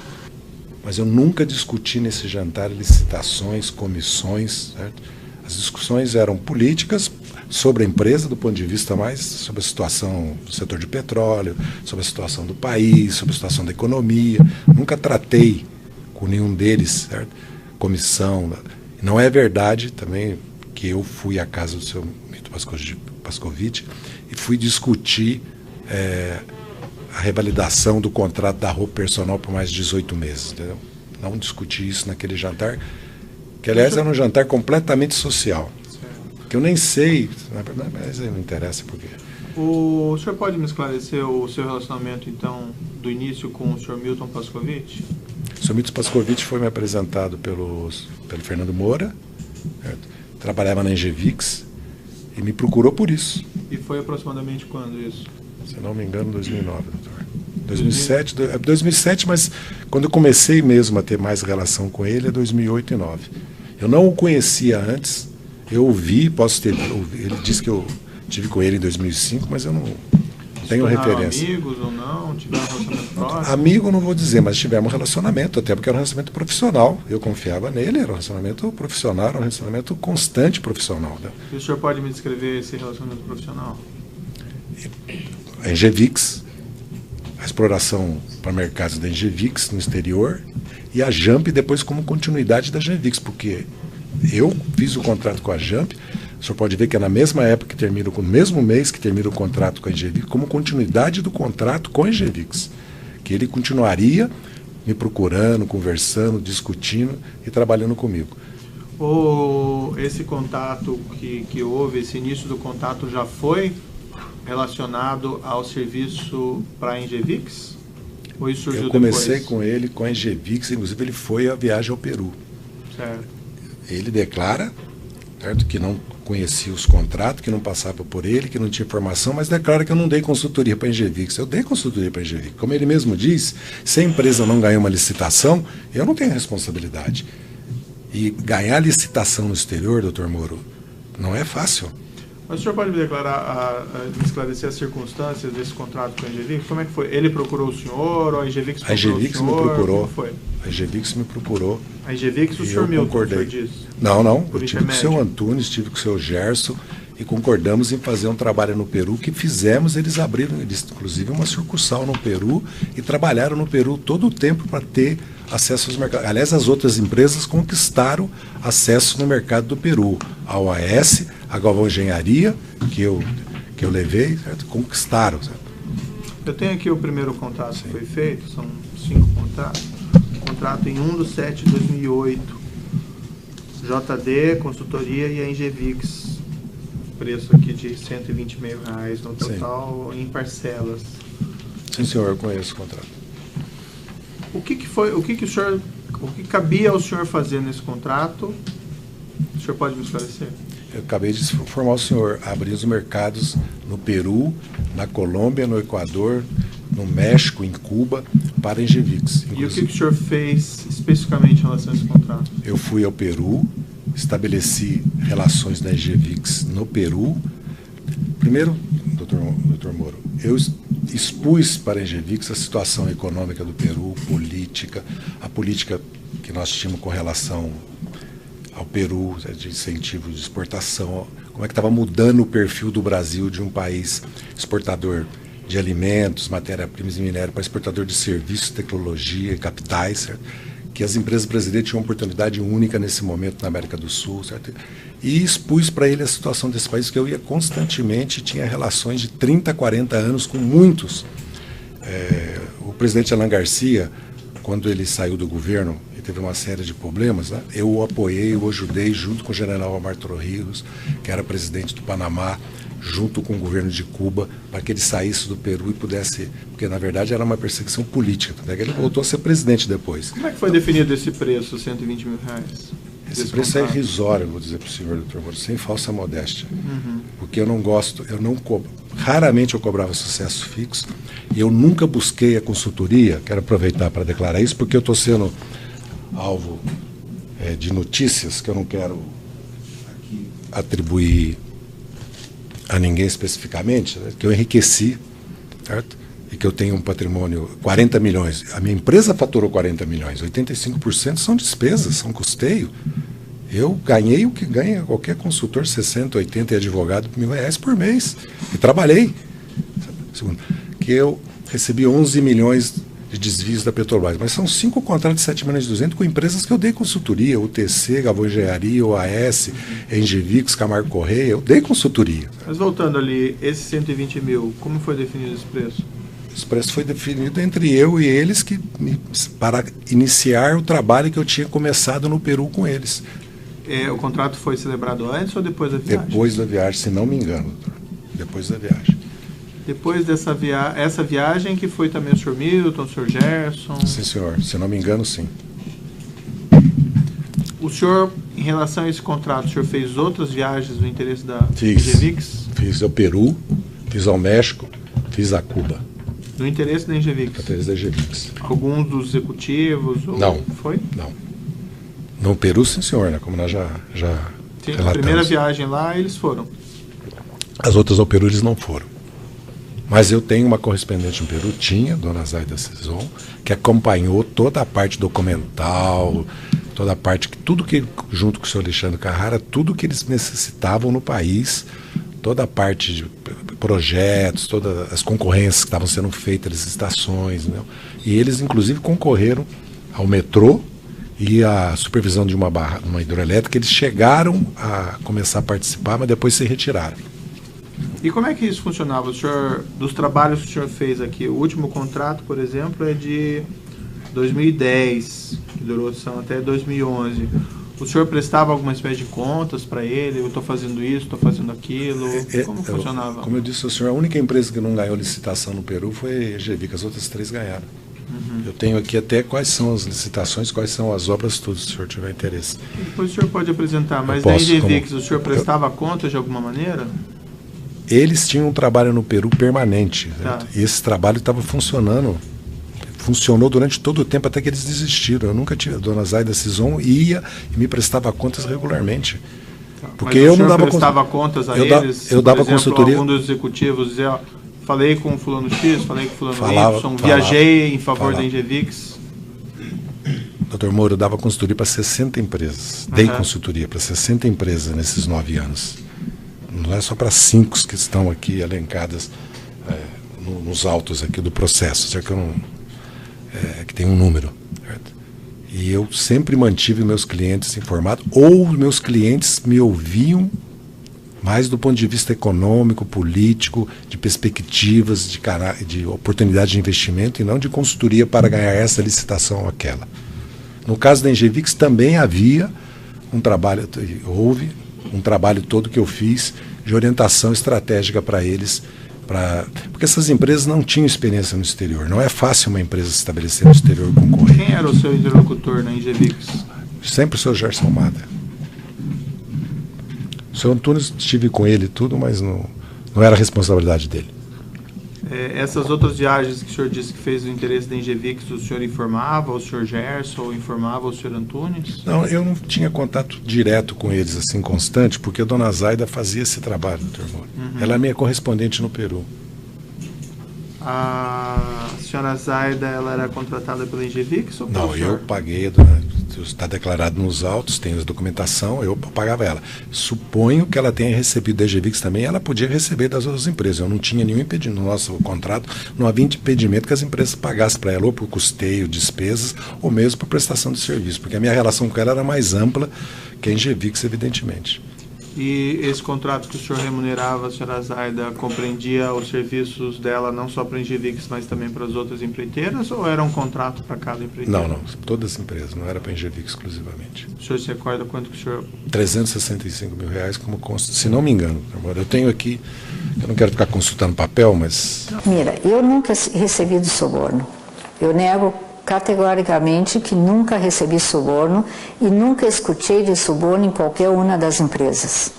Mas eu nunca discuti nesse jantar licitações, comissões, certo? As discussões eram políticas sobre a empresa, do ponto de vista mais sobre a situação do setor de petróleo, sobre a situação do país, sobre a situação da economia. Nunca tratei com nenhum deles, certo? Comissão. Não é verdade também que eu fui à casa do seu Milton Pascovitch e fui discutir a revalidação do contrato da roupa personal por mais de 18 meses. Entendeu? Não discuti isso naquele jantar, que aliás era um jantar completamente social. Que eu nem sei, mas não interessa por quê. O senhor pode me esclarecer o seu relacionamento, então, do início com o senhor Milton Pascovitch? O senhor Milton Pascovitch foi me apresentado pelo Fernando Moura, certo? Trabalhava na Engevix e me procurou por isso. E foi aproximadamente quando isso? Se não me engano, 2009, doutor. 2007, mas quando eu comecei mesmo a ter mais relação com ele é 2008 e 2009. Eu não o conhecia antes. Eu ouvi, ele disse que eu tive com ele em 2005, mas eu não tenho referência. Amigos ou não? Tiveram um relacionamento próximo? Amigo não vou dizer, mas tivemos um relacionamento, até porque era um relacionamento profissional. Eu confiava nele, era um relacionamento profissional, era um relacionamento constante profissional. Né? E o senhor pode me descrever esse relacionamento profissional? A Engevix, a exploração para mercados da Engevix no exterior, e a Jamp depois como continuidade da Engevix, porque eu fiz o contrato com a Jamp, o senhor pode ver que é na mesma época que termina, no mesmo mês que termina o contrato com a Engevix, como continuidade do contrato com a Engevix, que ele continuaria me procurando, conversando, discutindo e trabalhando comigo. Esse contato que houve, esse início do contato já foi relacionado ao serviço para a Engevix? Ou isso surgiu depois? Eu comecei com ele, com a Engevix, inclusive ele foi à viagem ao Peru. Certo. Ele declara, certo, que não conhecia os contratos, que não passava por ele, que não tinha informação, mas declara que eu não dei consultoria para a Engevix. Eu dei consultoria para a Engevix. Como ele mesmo diz, se a empresa não ganhou uma licitação, eu não tenho responsabilidade. E ganhar licitação no exterior, doutor Moro, não é fácil. Mas o senhor pode me esclarecer as circunstâncias desse contrato com a Engevix? Como é que foi? Ele procurou o senhor ou a Engevix procurou o senhor? A Engevix me procurou. Como foi? A Engevix me procurou. A Engevix, o senhor Milton, concordei. O senhor disse? Não. Eu tive com o seu Antunes, tive com o seu Gerson e concordamos em fazer um trabalho no Peru que fizemos. Eles abriram, inclusive, uma sucursal no Peru e trabalharam no Peru todo o tempo para ter acesso aos mercados. Aliás, as outras empresas conquistaram acesso no mercado do Peru. A OAS, a Galvão Engenharia, que eu levei, certo? Conquistaram. Certo? Eu tenho aqui o primeiro contrato que foi feito, são 5 contratos. Contrato em 1/7/2008. JD, consultoria e a Engevix. Preço aqui de R$120 mil no total. Sim. Em parcelas. Sim, senhor, eu conheço o contrato. O que cabia ao senhor fazer nesse contrato? O senhor pode me esclarecer? Eu acabei de informar o senhor, abrir os mercados no Peru, na Colômbia, no Equador, no México, em Cuba, para a Engevix. E o que o senhor fez especificamente em relação a esse contrato? Eu fui ao Peru, estabeleci relações da Engevix no Peru. Primeiro, doutor Moro, eu expus para a Engevix a situação econômica do Peru, a política que nós tínhamos com relação ao Peru, de incentivo de exportação, como é que estava mudando o perfil do Brasil de um país exportador de alimentos, matéria-primas e minério para exportador de serviços, tecnologia e capitais, certo? Que as empresas brasileiras tinham uma oportunidade única nesse momento na América do Sul, certo? E expus para ele a situação desse país, que eu ia constantemente, tinha relações de 30, 40 anos com muitos. O presidente Alan Garcia, quando ele saiu do governo e teve uma série de problemas, né, eu o apoiei, eu o ajudei, junto com o general Omar Torrijos, que era presidente do Panamá, junto com o governo de Cuba, para que ele saísse do Peru e pudesse... Porque, na verdade, era uma perseguição política. Até que ele voltou a ser presidente depois. Como é que foi definido esse preço, R$120 mil? Esse preço é irrisório, vou dizer para o senhor, doutor Moro, sem falsa modéstia. Porque eu não gosto, raramente eu cobrava sucesso fixo, e eu nunca busquei a consultoria, quero aproveitar para declarar isso, porque eu estou sendo alvo de notícias que eu não quero aqui atribuir a ninguém especificamente, né, que eu enriqueci, certo? E que eu tenho um patrimônio, 40 milhões. A minha empresa faturou 40 milhões, 85% são despesas, são custeio. Eu ganhei o que ganha qualquer consultor, 60, 80 e advogado, R$1.000 por mês. E trabalhei. Segundo, que eu recebi 11 milhões de desvios da Petrobras, mas são 5 contratos de 7 milhões e 200 com empresas que eu dei consultoria, UTC, Galvão Engenharia, OAS, Engevix, Camargo Correia, eu dei consultoria. Mas voltando ali, esse 120 mil, como foi definido esse preço? Esse preço foi definido entre eu e eles para iniciar o trabalho que eu tinha começado no Peru com eles. O contrato foi celebrado antes ou depois da viagem? Depois da viagem, se não me engano. Depois da viagem. Depois dessa essa viagem que foi também o senhor Milton, o senhor Gerson? Sim, senhor. Se não me engano, sim. O senhor, em relação a esse contrato, o senhor fez outras viagens no interesse da Engevix? Fiz ao Peru, fiz ao México, fiz a Cuba. No interesse da Engevix? No interesse da Engevix. Alguns dos executivos? Ou não. Foi? Não. No Peru, sim, senhor, né? Como nós já sim, relatamos. A primeira viagem lá, eles foram. As outras ao Peru, eles não foram. Mas eu tenho uma correspondente no Peru, dona Zaida Cizon, que acompanhou toda a parte documental, toda a parte, tudo que, junto com o senhor Alexandre Carrara, tudo que eles necessitavam no país, toda a parte de projetos, todas as concorrências que estavam sendo feitas, as estações, né? E eles, inclusive, concorreram ao metrô e à supervisão de uma hidroelétrica. Eles chegaram a começar a participar, mas depois se retiraram. E como é que isso funcionava? O senhor, dos trabalhos que o senhor fez aqui, o último contrato, por exemplo, é de 2010, que durou até 2011. O senhor prestava alguma espécie de contas para ele? Eu estou fazendo isso, estou fazendo aquilo? Como funcionava? Como eu disse ao senhor, a única empresa que não ganhou licitação no Peru foi a Engevix, as outras 3 ganharam. Eu tenho aqui até quais são as licitações, quais são as obras, tudo, se o senhor tiver interesse. Depois o senhor pode apresentar, mas da Engevix, o senhor prestava contas de alguma maneira? Eles tinham um trabalho no Peru permanente, e esse trabalho estava funcionando funcionou durante todo o tempo até que eles desistiram. Eu nunca tive. A dona Zaida Cison ia e me prestava contas regularmente. Porque eu não dava contas a eles? Eu dava exemplo, consultoria. Algum dos executivos dizia, ó, falei com o fulano X, falei com o fulano Y, viajei em favor da Engevix. Doutor Moro, eu dava consultoria para 60 empresas. Dei consultoria para 60 empresas nesses 9 anos. Não é só para 5 que estão aqui elencadas nos autos aqui do processo, já que eu não, que tem um número. Certo? E eu sempre mantive meus clientes informados, ou meus clientes me ouviam mais do ponto de vista econômico, político, de perspectivas, de oportunidade de investimento, e não de consultoria para ganhar essa licitação ou aquela. No caso da Engevix também havia um trabalho, houve um trabalho todo que eu fiz de orientação estratégica para eles, porque essas empresas não tinham experiência no exterior. Não é fácil uma empresa se estabelecer no exterior e concorrer. Quem era o seu interlocutor na Engevix? Sempre o seu Gerson Mada. O seu Antunes, estive com ele e tudo, mas não era responsabilidade dele. Essas outras viagens que o senhor disse que fez o interesse da Engevix, o senhor informava o senhor Gerson ou informava o senhor Antunes? Não, eu não tinha contato direto com eles, assim, constante, porque a dona Zaida fazia esse trabalho, doutor Moro. Ela é minha correspondente no Peru. A senhora Zaida, ela era contratada pela Engevix ou pelo Não, senhor? eu paguei, está declarado nos autos, tem a documentação, eu pagava ela. Suponho que ela tenha recebido da Engevix também, ela podia receber das outras empresas. Eu não tinha nenhum impedimento, no nosso contrato não havia impedimento que as empresas pagassem para ela, ou por custeio, despesas, ou mesmo por prestação de serviço, porque a minha relação com ela era mais ampla que a Engevix, evidentemente. E esse contrato que o senhor remunerava, a senhora Zaida, compreendia os serviços dela não só para a Engevix, mas também para as outras empreiteiras, ou era um contrato para cada empreiteira? Não, todas as empresas, não era para a Engevix exclusivamente. O senhor se recorda quanto que o senhor... R$365 mil, como consta, se não me engano. Eu tenho aqui, eu não quero ficar consultando papel, mas... Mira, eu nunca recebi de suborno. Eu nego categoricamente que nunca recebi suborno e nunca escutei de suborno em qualquer uma das empresas.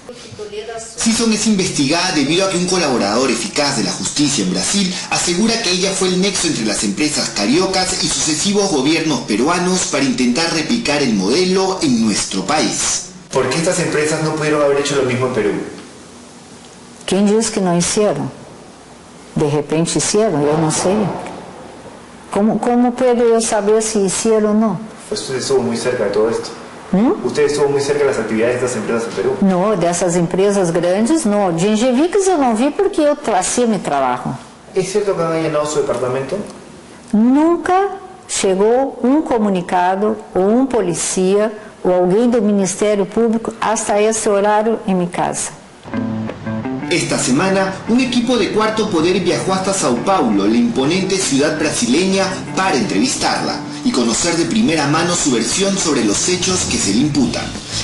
Cison es investigada debido a que un colaborador eficaz de la justicia en Brasil asegura que ella fue el nexo entre las empresas cariocas y sucesivos gobiernos peruanos para intentar replicar el modelo en nuestro país. ¿Por qué estas empresas no pudieron haber hecho lo mismo en Perú? ¿Quién dice que no hicieron? De repente hicieron, yo no sé. ¿Cómo puedo yo saber si hicieron o no? Usted estuvo muy cerca de todo esto. Usted estuvo muy cerca de las actividades de estas empresas en Perú. Não, dessas empresas grandes, não. De Engevix eu não vi porque eu hacía mi trabajo. ¿Es cierto que han allanado su departamento? Nunca chegou um comunicado ou um policia ou alguém do Ministério Público hasta esse horário em minha casa. Esta semana, un equipo de Cuarto Poder viajó hasta Sao Paulo, la imponente ciudad brasileña, para entrevistarla y conocer de primera mano su versión sobre los hechos que se le imputan.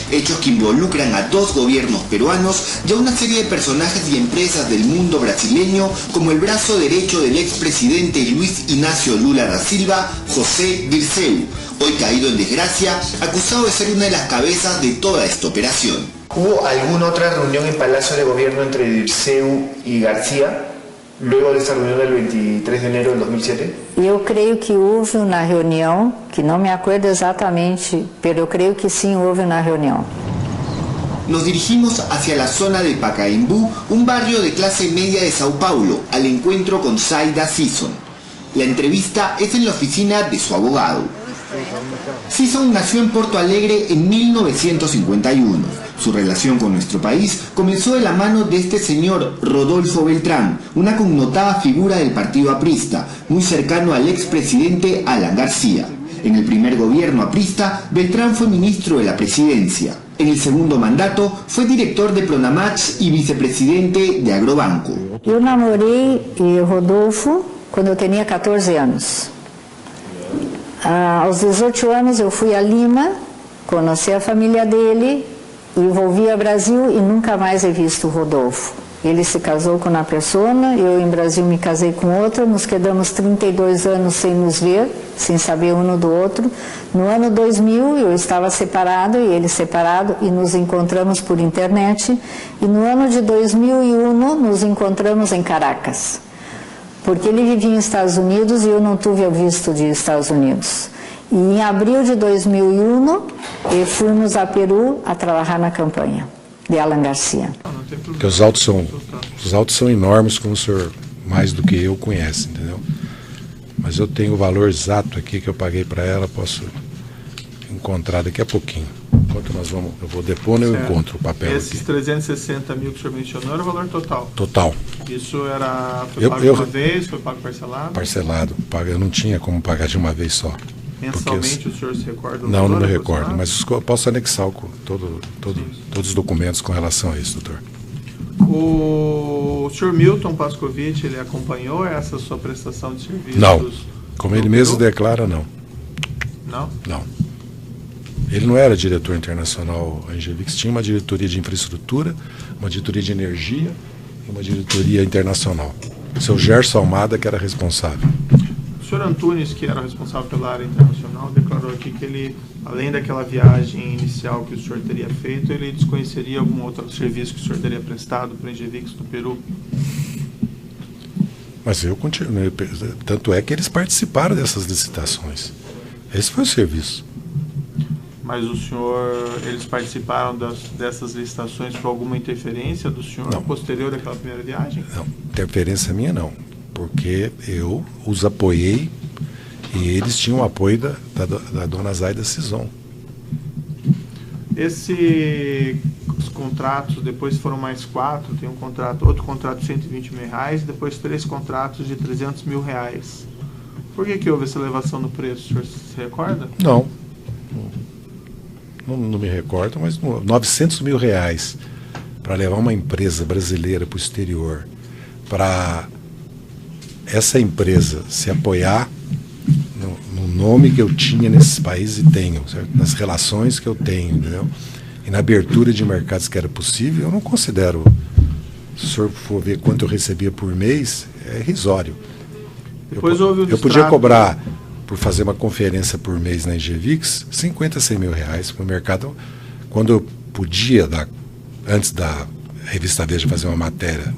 Hechos que involucran a 2 gobiernos peruanos y a una serie de personajes y empresas del mundo brasileño, como el brazo derecho del expresidente Luis Inácio Lula da Silva, José Dirceu, hoy caído en desgracia, acusado de ser una de las cabezas de toda esta operación. ¿Hubo alguna otra reunión en Palacio de Gobierno entre Dirceu y García luego de esta reunión del 23 de enero del 2007? Eu creio que houve uma reunião, que não me acuerdo exatamente, mas eu creio que sim, houve uma reunião. Nos dirigimos hacia la zona de Pacaembu, un barrio de clase media de Sao Paulo, al encuentro con Zaida Cison. La entrevista es en la oficina de su abogado. Cison nació en Porto Alegre en 1951. Su relación con nuestro país comenzó de la mano de este señor Rodolfo Beltrán, una connotada figura del partido aprista, muy cercano al expresidente Alan García. En el primer gobierno aprista, Beltrán fue ministro de la presidencia. En el segundo mandato, fue director de Pronamach y vicepresidente de Agrobanco. Eu namorei Rodolfo quando eu tinha 14 anos. Aos 18 anos eu fui a Lima, conheci a família dele, e volvi ao Brasil e nunca mais he visto o Rodolfo. Ele se casou com uma pessoa, eu em Brasil me casei com outra, nos quedamos 32 anos sem nos ver, sem saber um do outro. No ano 2000 eu estava separado e ele separado e nos encontramos por internet. E no ano de 2001 nos encontramos em Caracas. porque ele vivia nos Estados Unidos e eu não tive o visto de Estados Unidos. E em abril de 2001, fomos a Peru a trabalhar na campanha de Alan Garcia. Porque os autos são enormes, como o senhor mais do que eu conhece, entendeu? Mas eu tenho o valor exato aqui que eu paguei para ela, posso encontrar daqui a pouquinho. Enquanto eu vou depor, eu encontro o papel. Esses aqui. 360 mil que o senhor mencionou era o valor total? Total. Isso foi pago de uma vez, foi pago parcelado? Parcelado. Eu não tinha como pagar de uma vez só. Mensalmente o senhor se recorda? Não me recordo, mas eu posso anexar todos os documentos com relação a isso, doutor. O senhor Milton Pascovitch, ele acompanhou essa sua prestação de serviços? Não, como ele mesmo declara, não. Não? Não. Ele não era diretor internacional da Engevix, tinha uma diretoria de infraestrutura, uma diretoria de energia e uma diretoria internacional. O seu Gerson Almada que era responsável. O senhor Antunes, que era responsável pela área internacional, declarou aqui que ele, além daquela viagem inicial que o senhor teria feito, ele desconheceria algum outro serviço que o senhor teria prestado para a Engevix no Peru? Mas eu continuei, tanto é que eles participaram dessas licitações. Esse foi o serviço. Mas o senhor, eles participaram dessas licitações por alguma interferência do senhor não. Posterior àquela primeira viagem? Não, interferência minha não, porque eu os apoiei e eles tinham o apoio da dona Zaida Cison. Os contratos, depois foram mais 4, tem outro contrato de 120 mil reais, depois 3 contratos de 300 mil reais. Por que houve essa elevação no preço, o senhor se recorda? Não me recordo, mas 900 mil reais para levar uma empresa brasileira para o exterior, para essa empresa se apoiar no nome que eu tinha nesses países e tenho, certo? Nas relações que eu tenho, entendeu? E na abertura de mercados que era possível, eu não considero, se o senhor for ver quanto eu recebia por mês, é irrisório. Eu podia cobrar por fazer uma conferência por mês na Engevix, 50, 100 mil reais para o mercado, quando eu podia, antes da revista Veja fazer uma matéria,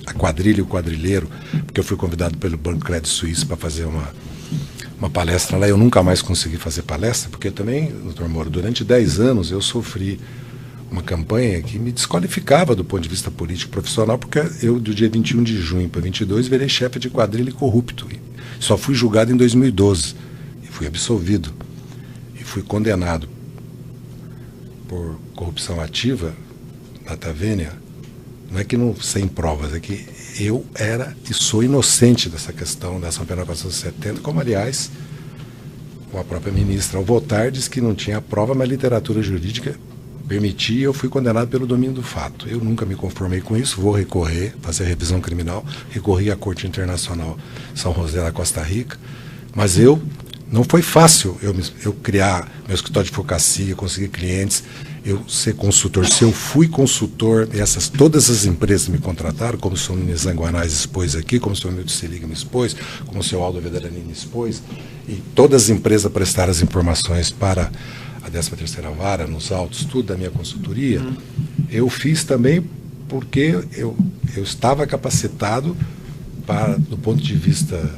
a quadrilha e o quadrilheiro, porque eu fui convidado pelo Banco Crédito Suíço para fazer uma palestra lá, eu nunca mais consegui fazer palestra, porque também, doutor Moro, durante 10 anos eu sofri uma campanha que me desqualificava do ponto de vista político profissional, porque eu, do dia 21 de junho para 22, virei chefe de quadrilha e corrupto. Só fui julgado em 2012 e fui absolvido e fui condenado por corrupção ativa na Tavênia. Não é que não sem provas, é que eu era e sou inocente dessa questão da ação penal 470, como aliás com a própria ministra ao votar diz que não tinha prova, mas a literatura jurídica permitia, eu fui condenado pelo domínio do fato. Eu nunca me conformei com isso, vou recorrer, fazer a revisão criminal, recorri à Corte Internacional São José da Costa Rica, mas não foi fácil eu criar meu escritório de advocacia, conseguir clientes, eu ser consultor. Se eu fui consultor, todas as empresas me contrataram, como o senhor Nunes Zanguanais expôs aqui, como o senhor Milton Selig me expôs, como o senhor Aldo Vedrani me expôs, e todas as empresas prestaram as informações para a 13ª Vara, nos autos, tudo da minha consultoria, eu fiz também porque eu estava capacitado do ponto de vista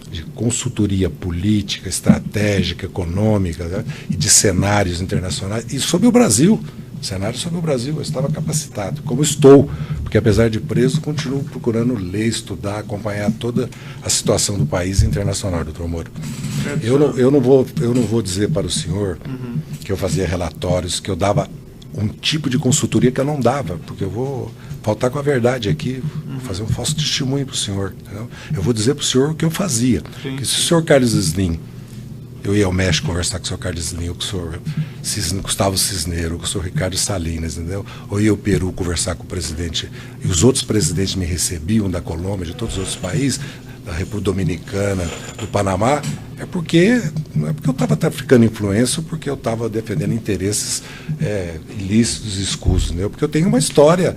de consultoria política, estratégica, econômica, né, e de cenários internacionais, e sobre o Brasil, cenários sobre o Brasil, eu estava capacitado, como estou, porque apesar de preso, continuo procurando ler, estudar, acompanhar toda a situação do país internacional, doutor Moro. Eu não vou dizer para o senhor que eu fazia relatórios, que eu dava um tipo de consultoria que eu não dava, porque eu vou faltar com a verdade aqui, fazer um falso testemunho para o senhor. Entendeu? Eu vou dizer para o senhor o que eu fazia. Que se o senhor Carlos Slim, eu ia ao México conversar com o senhor Carlos Slim, com o senhor Gustavo Cisneiro, com o senhor Ricardo Salinas, entendeu? Ou ia ao Peru conversar com o presidente, e os outros presidentes me recebiam, da Colômbia, de todos os outros países, da República Dominicana, do Panamá, não é porque eu estava traficando influência, ou porque eu estava defendendo interesses ilícitos, escusos, entendeu? Porque eu tenho uma história,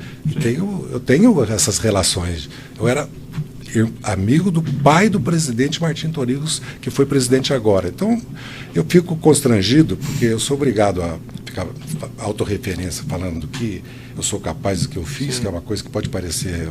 eu tenho essas relações. Eu era amigo do pai do presidente Martim Torrijos, que foi presidente agora. Então, eu fico constrangido, porque eu sou obrigado a ficar autorreferência, falando do que eu sou capaz do que eu fiz, que é uma coisa que pode parecer